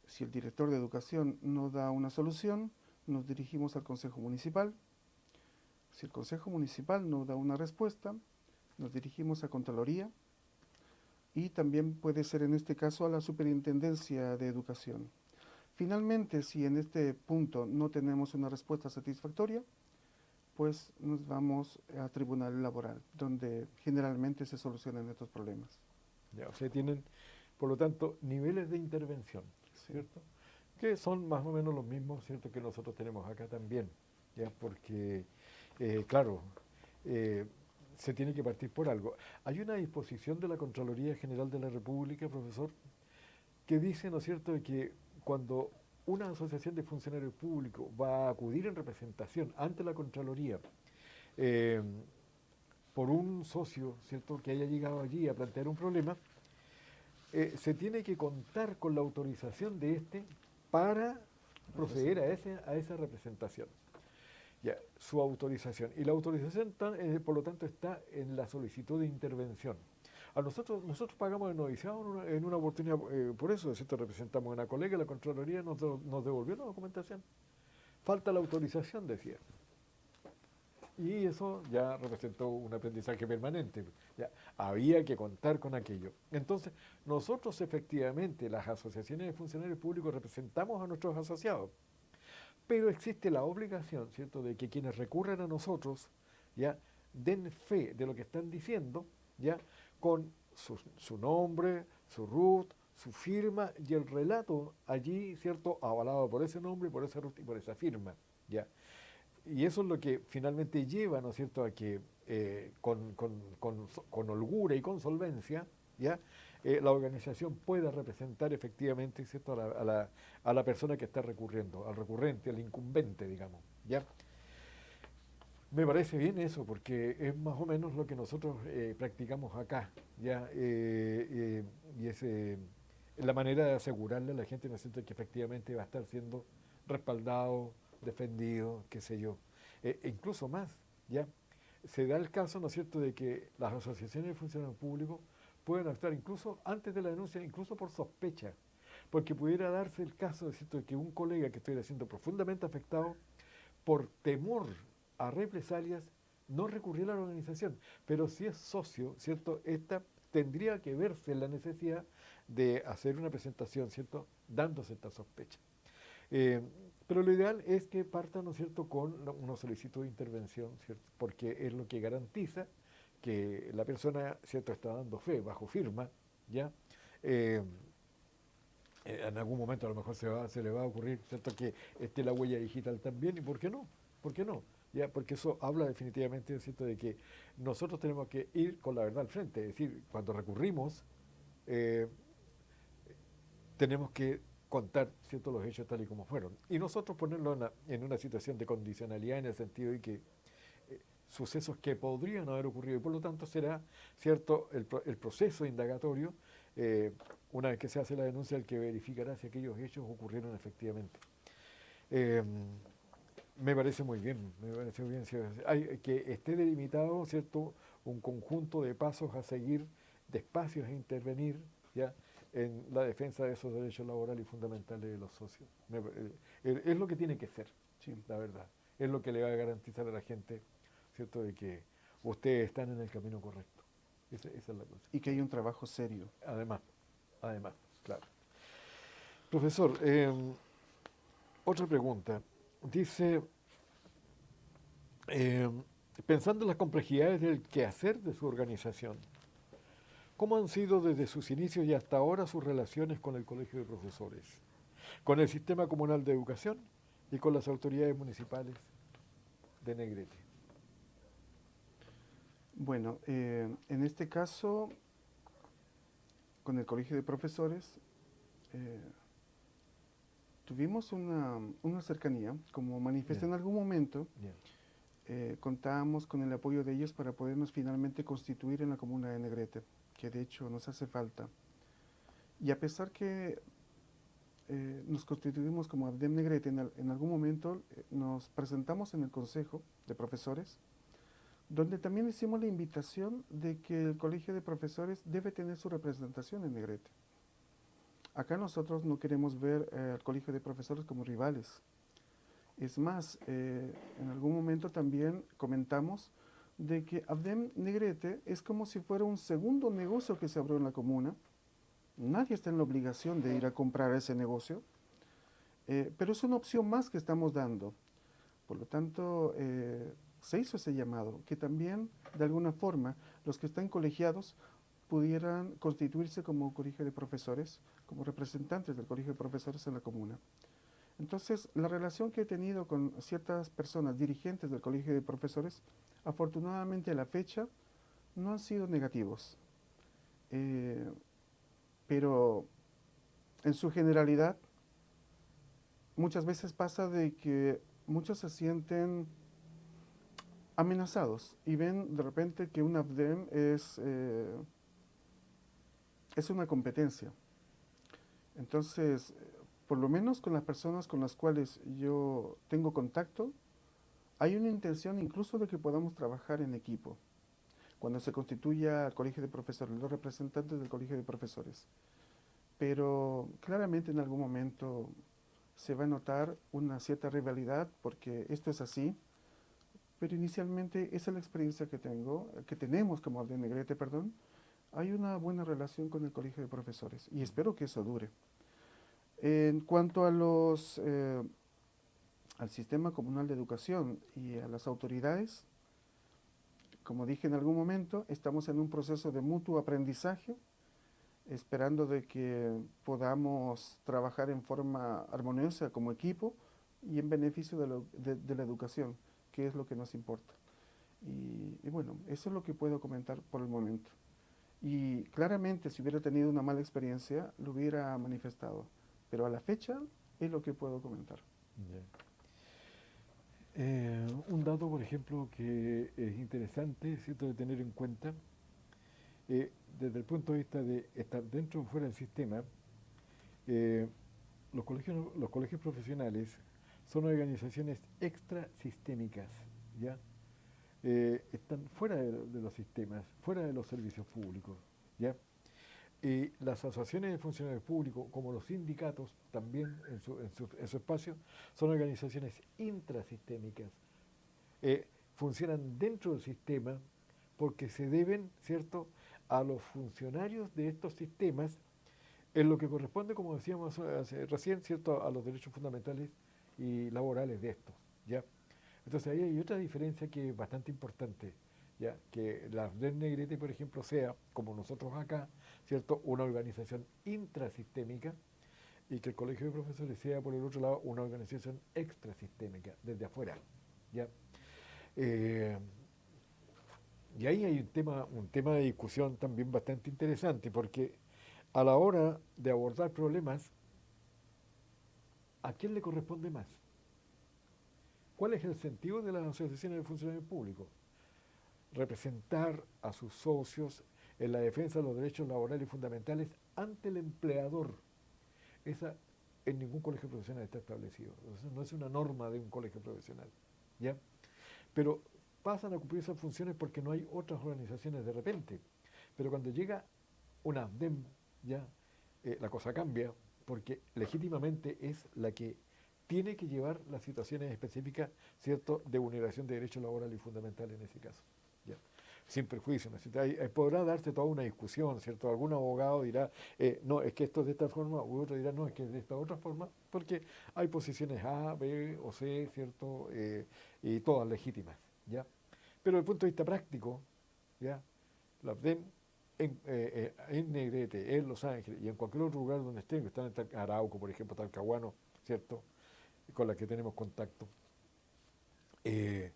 Si el director de Educación no da una solución, nos dirigimos al Consejo Municipal. Si el Consejo Municipal no da una respuesta, nos dirigimos a Contraloría y también puede ser en este caso a la Superintendencia de Educación. Finalmente, si en este punto no tenemos una respuesta satisfactoria, pues nos vamos a Tribunal Laboral, donde generalmente se solucionan estos problemas. Ya, o sea, tienen, por lo tanto, niveles de intervención, Sí. ¿cierto? Que son más o menos los mismos, ¿cierto?, que nosotros tenemos acá también, ¿ya? Porque, claro, eh, se tiene que partir por algo. Hay una disposición de la Contraloría General de la República, profesor, que dice, ¿no es cierto?, de que cuando una asociación de funcionarios públicos va a acudir en representación ante la Contraloría eh, por un socio, ¿cierto?, que haya llegado allí a plantear un problema, se tiene que contar con la autorización de este para proceder a esa representación. Ya, su autorización. Y la autorización, por lo tanto, está en la solicitud de intervención. Nosotros pagamos el noviciado en una oportunidad, por eso, ¿cierto?, representamos a una colega, la Contraloría nos devolvió la documentación. Falta la autorización, decía. Y eso ya representó un aprendizaje permanente. Ya, había que contar con aquello. Entonces, nosotros efectivamente, las asociaciones de funcionarios públicos, representamos a nuestros asociados. Pero existe la obligación, ¿cierto?, de que quienes recurren a nosotros, ya, den fe de lo que están diciendo, ya, con su nombre, su RUT, su firma y el relato allí, ¿cierto?, avalado por ese nombre, por ese RUT y por esa firma, ya. Y eso es lo que finalmente lleva, ¿no es cierto?, a que con holgura y con solvencia, ¿ya?, la organización pueda representar efectivamente, ¿cierto?, a la persona que está recurriendo, al recurrente, al incumbente, digamos, ¿ya? Me parece bien eso, porque es más o menos lo que nosotros practicamos acá, ¿ya? Y es la manera de asegurarle a la gente, ¿no es cierto?, que efectivamente va a estar siendo respaldado, defendido, qué sé yo. E incluso más, ¿ya? Se da el caso, ¿no es cierto?, de que las asociaciones de funcionarios públicos pueden actuar incluso antes de la denuncia, incluso por sospecha, porque pudiera darse el caso, ¿no es cierto?, de que un colega que estuviera siendo profundamente afectado por temor a represalias no recurriera a la organización, pero si es socio, ¿cierto?, esta tendría que verse la necesidad de hacer una presentación, ¿cierto?, dándose esta sospecha. Eh, pero lo ideal es que parta, ¿no es cierto?, con una solicitud de intervención, ¿cierto?, porque es lo que garantiza que la persona, ¿cierto?, está dando fe bajo firma, ¿ya? Eh, en algún momento a lo mejor se le va a ocurrir, ¿cierto?, que esté la huella digital también, ¿y por qué no? ¿Por qué no? ¿Ya? Porque eso habla definitivamente, ¿cierto?, de que nosotros tenemos que ir con la verdad al frente, es decir, cuando recurrimos, eh, tenemos que contar, ¿cierto?, los hechos tal y como fueron. Y nosotros ponerlo en una situación de condicionalidad en el sentido de que sucesos que podrían haber ocurrido y por lo tanto será, ¿cierto?, el proceso indagatorio, una vez que se hace la denuncia, el que verificará si aquellos hechos ocurrieron efectivamente. Eh, Me parece muy bien, me parece muy bien. Hay que esté delimitado, ¿cierto?, un conjunto de pasos a seguir, de espacios a intervenir, ¿ya?, en la defensa de esos derechos laborales y fundamentales de los socios. Es lo que tiene que ser, Sí. la verdad. Es lo que le va a garantizar a la gente, ¿cierto?, de que ustedes están en el camino correcto. Esa es la cosa. Y que hay un trabajo serio. Además, claro. Profesor, otra pregunta. Dice, eh, pensando en las complejidades del quehacer de su organización, ¿cómo han sido desde sus inicios y hasta ahora sus relaciones con el Colegio de Profesores, con el Sistema Comunal de Educación y con las autoridades municipales de Negrete? Bueno, en este caso, con el Colegio de Profesores, eh, tuvimos una cercanía, como manifesté en Bien, algún momento, bien, contábamos con el apoyo de ellos para podernos finalmente constituir en la comuna de Negrete, que de hecho nos hace falta. Y a pesar que nos constituimos como ABDEM Negrete, en algún momento nos presentamos en el Consejo de Profesores, donde también hicimos la invitación de que el Colegio de Profesores debe tener su representación en Negrete. Acá nosotros no queremos ver al Colegio de Profesores como rivales. Es más, en algún momento también comentamos de que ABDEM Negrete es como si fuera un segundo negocio que se abrió en la comuna. Nadie está en la obligación de ir a comprar ese negocio, pero es una opción más que estamos dando. Por lo tanto, se hizo ese llamado, que también, de alguna forma, los que están colegiados pudieran constituirse como colegio de profesores, como representantes del colegio de profesores en la comuna. Entonces, la relación que he tenido con ciertas personas, dirigentes del colegio de profesores, afortunadamente a la fecha, no han sido negativos. Eh, pero en su generalidad, muchas veces pasa de que muchos se sienten amenazados y ven de repente que un ABDEM es una competencia. Entonces, por lo menos con las personas con las cuales yo tengo contacto, hay una intención incluso de que podamos trabajar en equipo. Cuando se constituya el colegio de profesores, los representantes del colegio de profesores. Pero claramente en algún momento se va a notar una cierta rivalidad porque esto es así. Pero inicialmente esa es la experiencia que tengo, que tenemos como de Negrete, perdón. Hay una buena relación con el colegio de profesores y espero que eso dure. En cuanto a al sistema comunal de educación y a las autoridades, como dije en algún momento, estamos en un proceso de mutuo aprendizaje, esperando de que podamos trabajar en forma armoniosa como equipo y en beneficio de la educación, que es lo que nos importa. Y bueno, eso es lo que puedo comentar por el momento. Y claramente, si hubiera tenido una mala experiencia, lo hubiera manifestado. Pero a la fecha es lo que puedo comentar. bien. Un dato, por ejemplo, que es interesante, ¿cierto?, de tener en cuenta, desde el punto de vista de estar dentro o fuera del sistema, eh, los colegios profesionales son organizaciones extrasistémicas, ¿ya? Están fuera de los sistemas, fuera de los servicios públicos, ¿ya? Y las asociaciones de funcionarios públicos, como los sindicatos, también en su espacio, son organizaciones intrasistémicas. Funcionan dentro del sistema porque se deben, ¿cierto?, a los funcionarios de estos sistemas en lo que corresponde, como decíamos recién, ¿cierto?, a los derechos fundamentales y laborales de estos, ¿ya? Entonces ahí hay otra diferencia que es bastante importante, ¿ya? Que la AFDEM Negrete, por ejemplo, sea, como nosotros acá, ¿cierto?, una organización intrasistémica y que el Colegio de Profesores sea, por el otro lado, una organización extrasistémica, desde afuera, ¿ya? Eh, y ahí hay un tema de discusión también bastante interesante, porque a la hora de abordar problemas, ¿a quién le corresponde más? ¿Cuál es el sentido de las asociaciones de funcionarios públicos? Representar a sus socios en la defensa de los derechos laborales fundamentales ante el empleador. Esa en ningún colegio profesional está establecido. Entonces, no es una norma de un colegio profesional, ¿ya? Pero pasan a cumplir esas funciones porque no hay otras organizaciones de repente. Pero cuando llega una AFDEM, ya la cosa cambia porque legítimamente es la que tiene que llevar las situaciones específicas, ¿cierto?, de vulneración de derechos laborales y fundamentales en ese caso. ¿ya? Sin perjuicio, ¿no es cierto? Podrá darse toda una discusión, ¿cierto? Algún abogado dirá, no, es que esto es de esta forma, u otro dirá, no, es que es de esta otra forma, porque hay posiciones A, B o C, ¿cierto? Y todas legítimas, ¿ya? Pero desde el punto de vista práctico, ¿ya? La AFDEM en Negrete, en Los Ángeles y en cualquier otro lugar donde estén, que están en Arauco, por ejemplo, Talcahuano, ¿cierto? Con las que tenemos contacto. eh,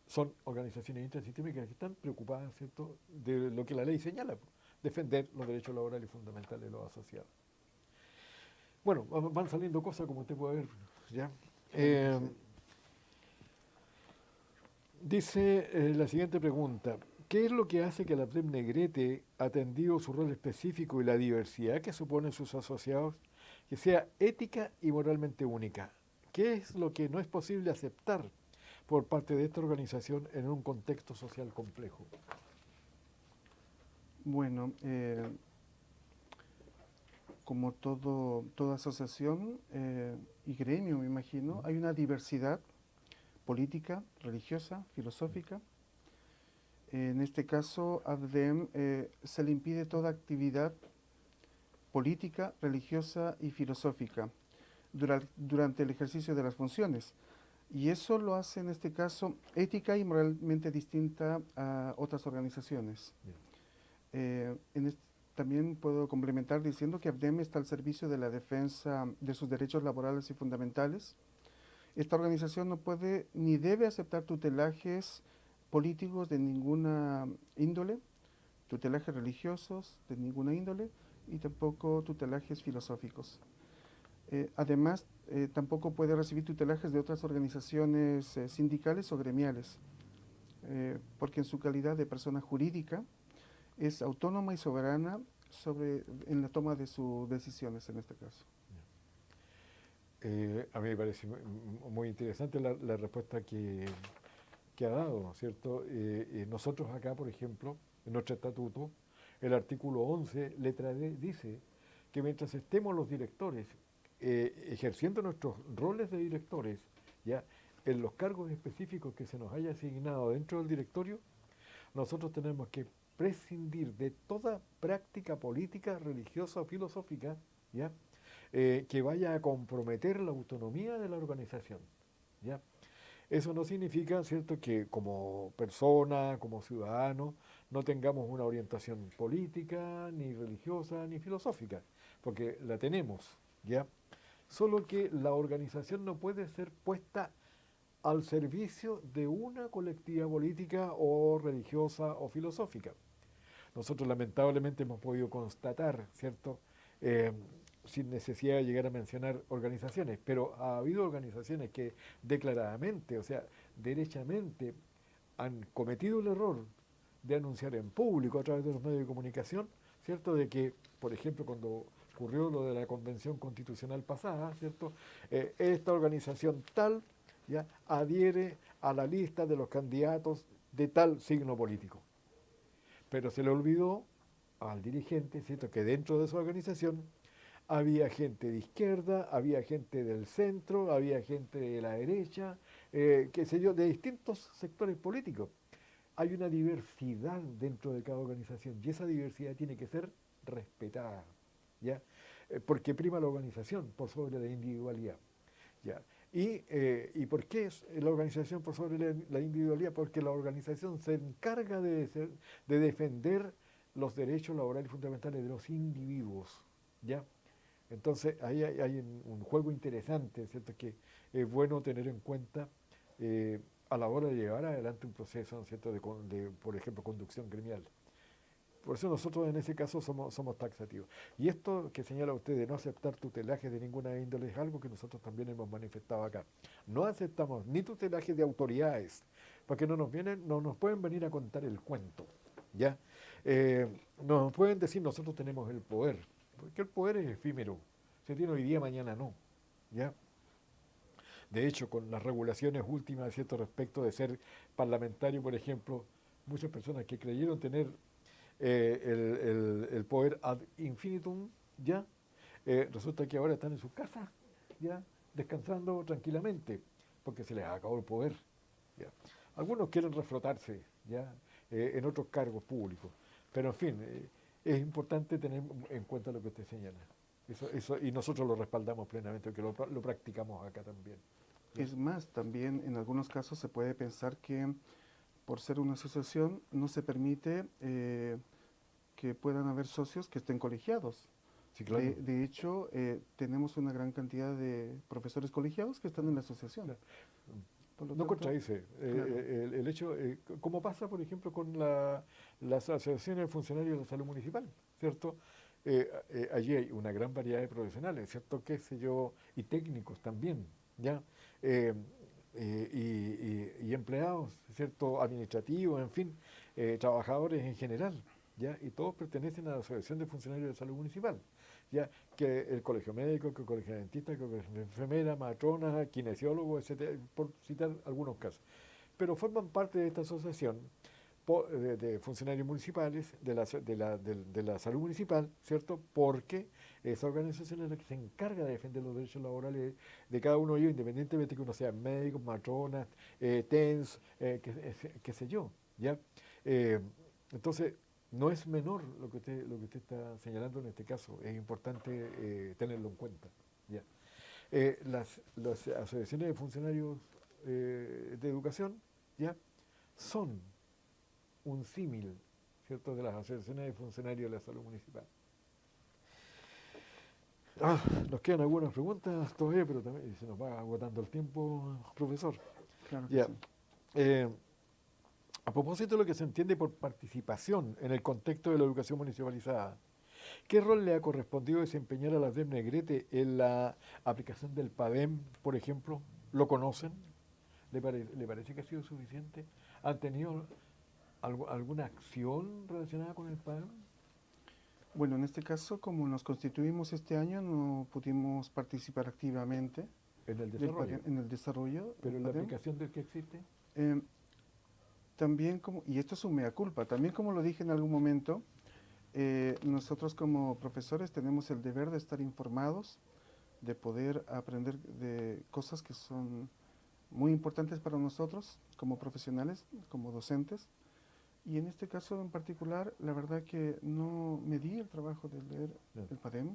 Son organizaciones intersistémicas que están preocupadas, ¿cierto?, de lo que la ley señala, defender los derechos laborales fundamentales de los asociados. Bueno, van saliendo cosas como usted puede ver, ¿ya? Claro que sí. Dice la siguiente pregunta. ¿Qué es lo que hace que la AFDEM Negrete, atendido su rol específico y la diversidad que suponen sus asociados, que sea ética y moralmente única? ¿Qué es lo que no es posible aceptar por parte de esta organización en un contexto social complejo? Bueno, como toda asociación y gremio, me imagino, hay una diversidad política, religiosa, filosófica. En este caso, AFDEM se le impide toda actividad política, religiosa y filosófica durante el ejercicio de las funciones. Y eso lo hace en este caso ética y moralmente distinta a otras organizaciones. Bien. En este, también puedo complementar diciendo que AFDEM está al servicio de la defensa de sus derechos laborales y fundamentales. Esta organización no puede ni debe aceptar tutelajes políticos de ninguna índole, tutelajes religiosos de ninguna índole y tampoco tutelajes filosóficos. Además, tampoco puede recibir tutelajes de otras organizaciones sindicales o gremiales, porque en su calidad de persona jurídica es autónoma y soberana en la toma de sus decisiones en este caso. A mí me parece muy interesante la respuesta que ha dado, ¿no es cierto? Nosotros acá, por ejemplo, en nuestro estatuto, el artículo 11, letra D, dice que mientras estemos los directores ejerciendo nuestros roles de directores, ya en los cargos específicos que se nos haya asignado dentro del directorio, nosotros tenemos que prescindir de toda práctica política, religiosa o filosófica, ¿ya? Que vaya a comprometer la autonomía de la organización, ¿ya? Eso no significa, ¿cierto?, que como persona, como ciudadano, no tengamos una orientación política, ni religiosa, ni filosófica, porque la tenemos, ¿ya? Solo que la organización no puede ser puesta al servicio de una colectividad política o religiosa o filosófica. Nosotros lamentablemente hemos podido constatar, ¿cierto?, Eh, sin necesidad de llegar a mencionar organizaciones, pero ha habido organizaciones que declaradamente, o sea, derechamente, han cometido el error de anunciar en público a través de los medios de comunicación, ¿cierto?, de que, por ejemplo, cuando ocurrió lo de la Convención Constitucional pasada, ¿cierto?, esta organización tal ya adhiere a la lista de los candidatos de tal signo político. Pero se le olvidó al dirigente, ¿cierto?, que dentro de su organización había gente de izquierda, había gente del centro, había gente de la derecha, qué sé yo, de distintos sectores políticos. Hay una diversidad dentro de cada organización y esa diversidad tiene que ser respetada, ¿ya? Porque prima la organización por sobre la individualidad, ¿ya? ¿Y por qué es la organización por sobre la individualidad? Porque la organización se encarga de defender los derechos laborales fundamentales de los individuos, ¿ya? Entonces ahí hay un juego interesante, ¿cierto?, que es bueno tener en cuenta a la hora de llevar adelante un proceso, ¿no es cierto?, por ejemplo, conducción gremial. Por eso nosotros en ese caso somos taxativos. Y esto que señala usted de no aceptar tutelajes de ninguna índole es algo que nosotros también hemos manifestado acá. No aceptamos ni tutelajes de autoridades, porque no nos pueden venir a contar el cuento, ¿ya? Nos pueden decir nosotros tenemos el poder, porque el poder es efímero, se tiene hoy día, mañana no, ¿ya? De hecho, con las regulaciones últimas, ¿cierto?, respecto de ser parlamentario, por ejemplo, muchas personas que creyeron tener el poder ad infinitum, ¿ya? Resulta que ahora están en su casa, ¿ya?, descansando tranquilamente, porque se les acabó el poder, ¿ya? Algunos quieren reflotarse, ¿ya?, en otros cargos públicos. Pero en fin, es importante tener en cuenta lo que usted señala. Y nosotros lo respaldamos plenamente, porque lo practicamos acá también. Es más, también en algunos casos se puede pensar que por ser una asociación no se permite que puedan haber socios que estén colegiados. Sí, claro. De hecho, tenemos una gran cantidad de profesores colegiados que están en la asociación. Claro. Por lo No tanto, contradice claro. el hecho, como pasa, por ejemplo, con las asociaciones de funcionarios de la salud municipal, ¿cierto? Allí hay una gran variedad de profesionales, ¿cierto? Qué sé yo, y técnicos también, ¿ya? Eh, y empleados, ¿cierto? Administrativos, en fin, trabajadores en general, ¿ya? Y todos pertenecen a la Asociación de Funcionarios de Salud Municipal, ¿ya? Que el colegio médico, que el colegio dentista, que el colegio enfermera, matrona, kinesiólogo, etcétera, por citar algunos casos. Pero forman parte de esta asociación de funcionarios municipales, de la salud municipal, ¿cierto? Porque esa organización es la que se encarga de defender los derechos laborales de cada uno de ellos, independientemente de que uno sea médico, matrona, TENS, qué sé yo, ¿ya? Eh, entonces, no es menor lo que usted está señalando en este caso, es importante tenerlo en cuenta, ¿ya? Las asociaciones de funcionarios de educación, ¿ya? Son un símil, ¿cierto?, de las asociaciones de funcionarios de la salud municipal. Nos quedan algunas preguntas todavía, pero también se nos va agotando el tiempo, profesor. Claro que Ya. sí. A propósito de lo que se entiende por participación en el contexto de la educación municipalizada, ¿qué rol le ha correspondido desempeñar a la DEM Negrete en la aplicación del PADEM, por ejemplo? ¿Lo conocen? ¿Le parece que ha sido suficiente? ¿Han tenido alguna acción relacionada con el PADEM? Bueno, en este caso, como nos constituimos este año, no pudimos participar activamente En el desarrollo. en el desarrollo del Pero en la PADEM. aplicación del que existe. Eh, También como, y esto es un mea culpa, también como lo dije en algún momento, nosotros como profesores tenemos el deber de estar informados, de poder aprender de cosas que son muy importantes para nosotros como profesionales, como docentes. Y en este caso en particular, la verdad que no me di el trabajo de leer No, el PADEM,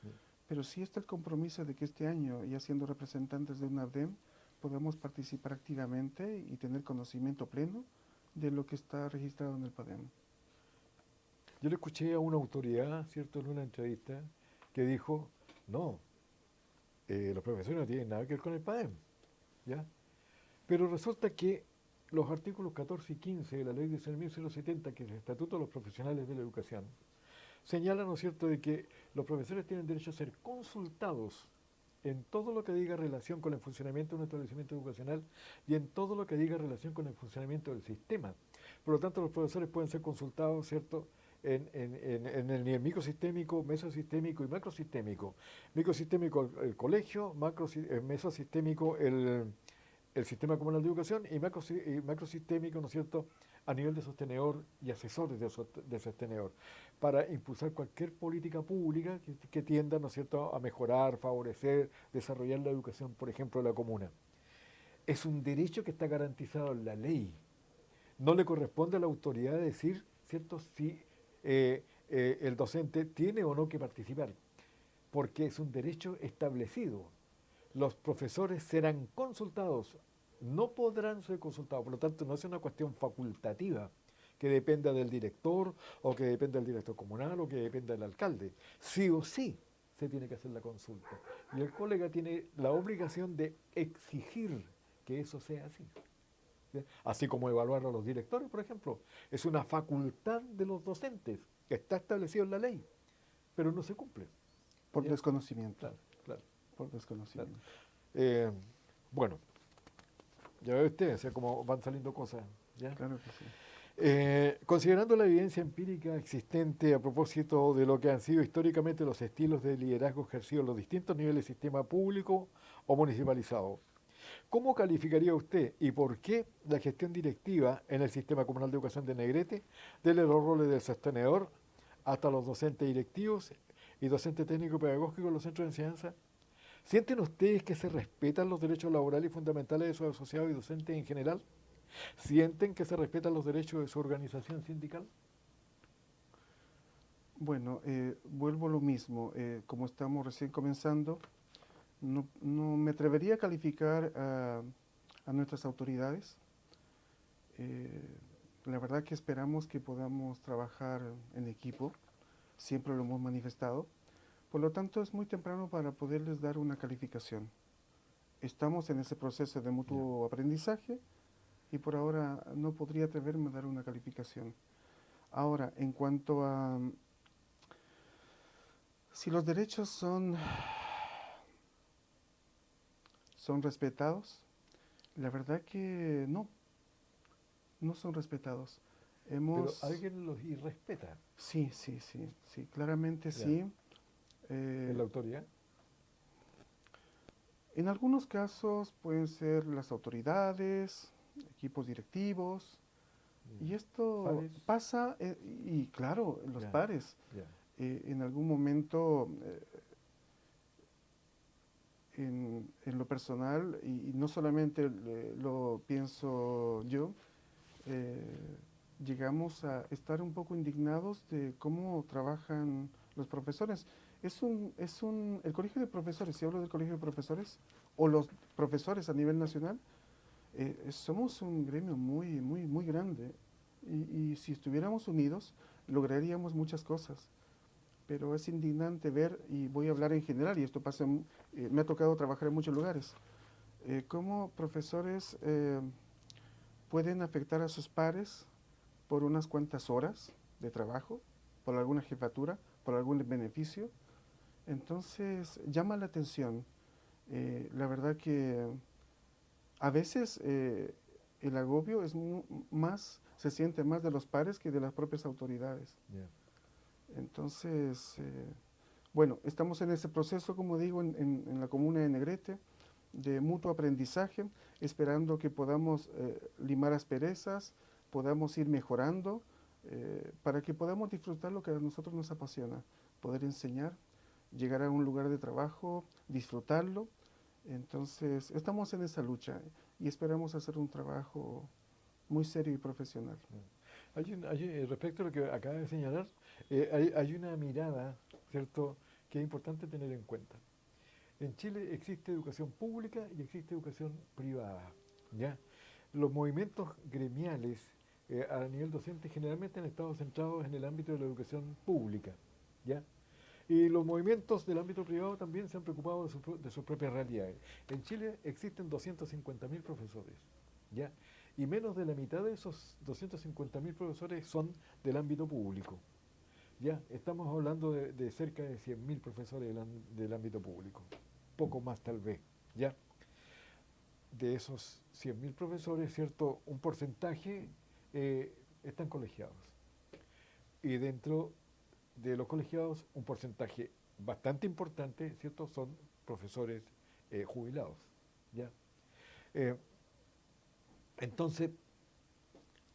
no. pero sí está el compromiso de que este año, ya siendo representantes de una UNADEM, podamos participar activamente y tener conocimiento pleno de lo que está registrado en el PADEM. Yo le escuché a una autoridad, ¿cierto?, en una entrevista, que dijo, no, los profesores no tienen nada que ver con el PADEM, ¿ya? Pero resulta que los artículos 14 y 15 de la Ley de 6.070, que es el Estatuto de los Profesionales de la Educación, señalan, ¿no es cierto?, de que los profesores tienen derecho a ser consultados en todo lo que diga relación con el funcionamiento de un establecimiento educacional y en todo lo que diga relación con el funcionamiento del sistema. Por lo tanto, los profesores pueden ser consultados, ¿cierto?, en el nivel microsistémico, mesosistémico y macrosistémico. Microsistémico el colegio, mesosistémico el sistema comunal de educación y macrosistémico, ¿no es cierto?, a nivel de sostenedor y asesores de sostenedor, para impulsar cualquier política pública que tienda, ¿no es cierto?, a mejorar, favorecer, desarrollar la educación, por ejemplo, de la comuna. Es un derecho que está garantizado en la ley. No le corresponde a la autoridad decir, ¿cierto?, si el docente tiene o no que participar, porque es un derecho establecido. Los profesores serán consultados, no podrán ser consultados, por lo tanto no es una cuestión facultativa que dependa del director o que dependa del director comunal o que dependa del alcalde. Sí o sí se tiene que hacer la consulta. Y el colega tiene la obligación de exigir que eso sea así. ¿Sí? Así como evaluar a los directores, por ejemplo. Es una facultad de los docentes, que está establecido en la ley, pero no se cumple. Por ¿Ya? desconocimiento, Claro, claro. por desconocimiento. Eh, bueno, ya ve usted, o sea, cómo van saliendo cosas. ¿Ya? Claro que sí. Considerando la evidencia empírica existente a propósito de lo que han sido históricamente los estilos de liderazgo ejercidos en los distintos niveles del sistema público o municipalizado, ¿cómo calificaría usted y por qué la gestión directiva en el Sistema Comunal de Educación de Negrete, desde los roles del sostenedor hasta los docentes directivos y docentes técnico-pedagógicos en los centros de enseñanza? ¿Sienten ustedes que se respetan los derechos laborales y fundamentales de sus asociados y docentes en general? ¿Sienten que se respetan los derechos de su organización sindical? Bueno, vuelvo a lo mismo. Como estamos recién comenzando, no me atrevería a calificar a nuestras autoridades. Eh, la verdad que esperamos que podamos trabajar en equipo, siempre lo hemos manifestado. Por lo tanto, es muy temprano para poderles dar una calificación. Estamos en ese proceso de Ya. mutuo aprendizaje y por ahora no podría atreverme a dar una calificación. Ahora, en cuanto a si los derechos son respetados, la verdad que no son respetados. Pero Hemos, alguien los irrespeta sí, claramente ya, sí. en la Eh, autoridad. en algunos casos pueden ser las autoridades, equipos directivos, y esto Pares, pasa, y claro, en los ya, pares. ya, En algún momento, en lo personal, y no solamente lo pienso yo, eh, llegamos a estar un poco indignados de cómo trabajan los profesores. El colegio de profesores, si hablo del colegio de profesores, o los profesores a nivel nacional, somos un gremio muy grande. Y si estuviéramos unidos, lograríamos muchas cosas. Pero es indignante ver, y voy a hablar en general, y esto pasa, me ha tocado trabajar en muchos lugares, cómo profesores pueden afectar a sus pares por unas cuantas horas de trabajo, por alguna jefatura, por algún beneficio. Entonces llama la atención. La verdad que a veces el agobio se siente más de los pares que de las propias autoridades. ya. Entonces, bueno, estamos en ese proceso, como digo, en la comuna de Negrete, de mutuo aprendizaje, esperando que podamos limar asperezas, podamos ir mejorando, para que podamos disfrutar lo que a nosotros nos apasiona, poder enseñar, llegar a un lugar de trabajo, disfrutarlo. Entonces, estamos en esa lucha y esperamos hacer un trabajo muy serio y profesional. Respecto a lo que acaba de señalar, hay una mirada, ¿cierto?, que es importante tener en cuenta. En Chile existe educación pública y existe educación privada, ¿ya? Los movimientos gremiales a nivel docente generalmente han estado centrados en el ámbito de la educación pública, ¿ya? Y los movimientos del ámbito privado también se han preocupado de sus propias realidades. En Chile existen 250.000 profesores, ¿ya? Y menos de la mitad de esos 250.000 profesores son del ámbito público, ¿ya? Estamos hablando de cerca de 100.000 profesores del ámbito público, poco más tal vez, ¿ya? De esos 100.000 profesores, ¿cierto? Un porcentaje están colegiados. Y dentro de los colegiados, un porcentaje bastante importante, ¿cierto? Son profesores jubilados, ¿ya? Eh, entonces,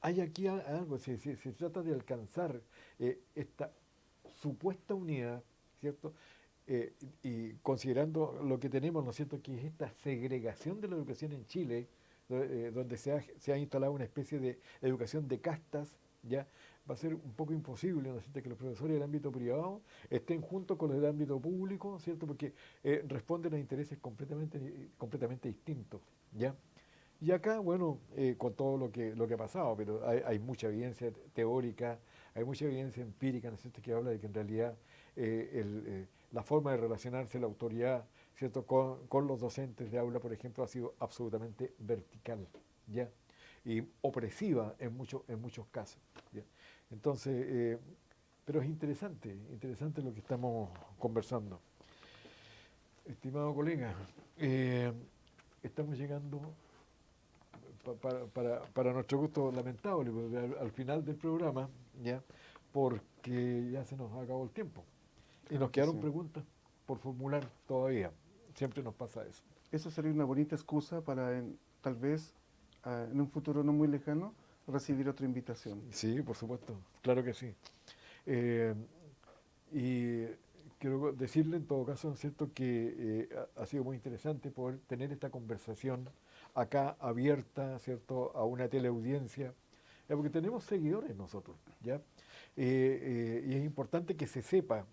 hay aquí algo, se trata de alcanzar esta supuesta unidad, ¿cierto? Y considerando lo que tenemos, ¿no es cierto?, que es esta segregación de la educación en Chile, donde se ha instalado una especie de educación de castas, ¿ya? Va a ser un poco imposible, ¿no es cierto?, que los profesores del ámbito privado estén juntos con los del ámbito público, ¿cierto?, porque responden a intereses completamente distintos, ¿ya? Y acá, bueno, con todo lo que ha pasado, pero hay mucha evidencia teórica, hay mucha evidencia empírica, ¿no es cierto?, que habla de que en realidad la forma de relacionarse la autoridad, ¿cierto?, con los docentes de aula, por ejemplo, ha sido absolutamente vertical, ¿ya? Y opresiva en muchos casos, ¿ya? Entonces, pero es interesante lo que estamos conversando. Estimado colega, estamos llegando para nuestro gusto lamentable, porque al final del programa, ya, porque ya se nos acabó el tiempo. Y nos Claro que quedaron sí. preguntas por formular todavía. Siempre nos pasa eso. Eso sería una bonita excusa para, tal vez, en un futuro no muy lejano, recibir otra invitación. Sí, por supuesto, claro que sí. Eh, y quiero decirle en todo caso, ¿no es cierto?, que ha sido muy interesante poder tener esta conversación acá abierta, ¿cierto?, a una teleaudiencia, porque tenemos seguidores nosotros, ¿ya? Y es importante que se sepa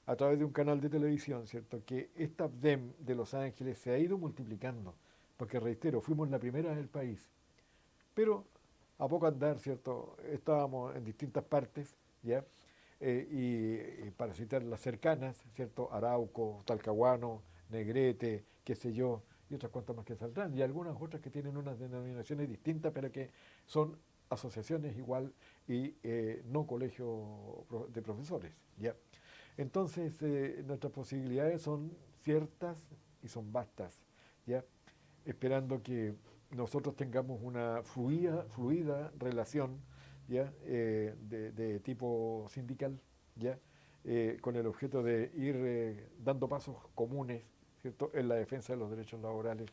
a través de un canal de televisión, ¿cierto?, que esta APDEM de Los Ángeles se ha ido multiplicando, porque reitero, fuimos la primera del país, pero a poco andar, ¿cierto?, estábamos en distintas partes, ¿ya? Y para citar las cercanas, ¿cierto?, Arauco, Talcahuano, Negrete, qué sé yo, y otras cuantas más que saldrán, y algunas otras que tienen unas denominaciones distintas, pero que son asociaciones igual y no colegios de profesores, ¿ya? Entonces, nuestras posibilidades son ciertas y son vastas, ¿ya? Esperando que nosotros tengamos una fluida relación, ¿ya? De tipo sindical, ¿ya? Con el objeto de ir dando pasos comunes, ¿cierto?, en la defensa de los derechos laborales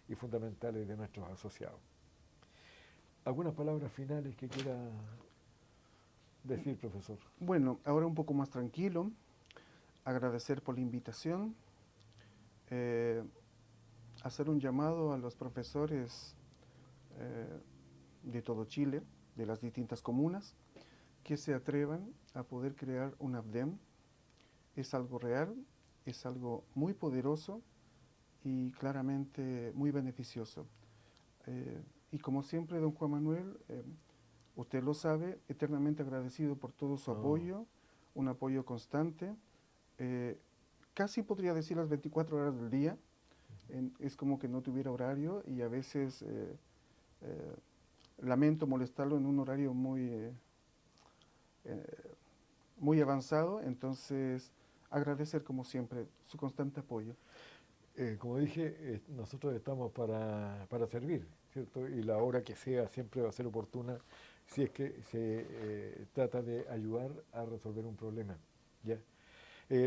y fundamentales de nuestros asociados. ¿Algunas palabras finales que quiera decir, profesor? Bueno, ahora un poco más tranquilo, agradecer por la invitación, eh, hacer un llamado a los profesores eh, de todo Chile, de las distintas comunas, que se atrevan a poder crear un APDEM. Es algo real, es algo muy poderoso y claramente muy beneficioso. Y como siempre, don Juan Manuel, usted lo sabe, eternamente agradecido por todo su apoyo, un apoyo constante, eh, casi podría decir las 24 horas del día. Es como que no tuviera horario y a veces eh, lamento molestarlo en un horario eh, muy avanzado, entonces agradecer como siempre su constante apoyo. Como dije, nosotros estamos para servir, ¿cierto? Y la hora que sea siempre va a ser oportuna si es que se trata de ayudar a resolver un problema, ¿ya?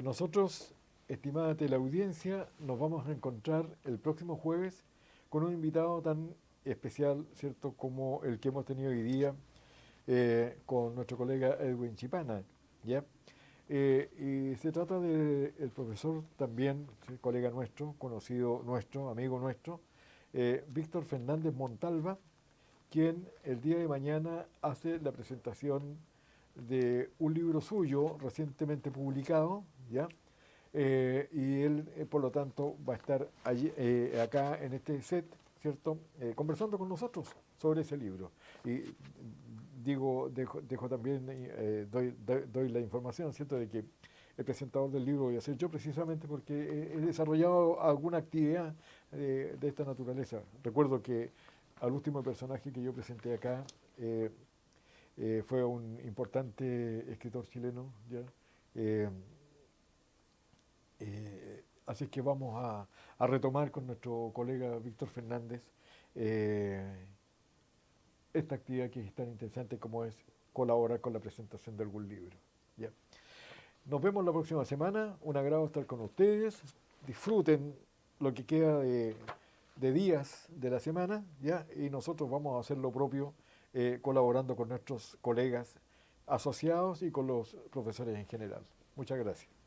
Nosotros, estimada teleaudiencia, nos vamos a encontrar el próximo jueves con un invitado tan especial, ¿cierto?, como el que hemos tenido hoy día con nuestro colega Edwin Chipana, ¿ya? Y se trata del profesor también, sí, colega nuestro, conocido nuestro, amigo nuestro, Víctor Fernández Montalva, quien el día de mañana hace la presentación de un libro suyo recientemente publicado, ¿ya? Y él, por lo tanto, va a estar allí, acá en este set, ¿cierto?, conversando con nosotros sobre ese libro. Y dejo también, doy la información, ¿cierto?, de que el presentador del libro voy a ser yo, precisamente porque he desarrollado alguna actividad de esta naturaleza. Recuerdo que al último personaje que yo presenté acá fue un importante escritor chileno, ¿ya? Así es que vamos a retomar con nuestro colega Víctor Fernández esta actividad que es tan interesante como es colaborar con la presentación de algún libro, ¿ya? Nos vemos la próxima semana, un agrado estar con ustedes, disfruten lo que queda de días de la semana, ¿ya? Y nosotros vamos a hacer lo propio colaborando con nuestros colegas asociados y con los profesores en general. Muchas gracias.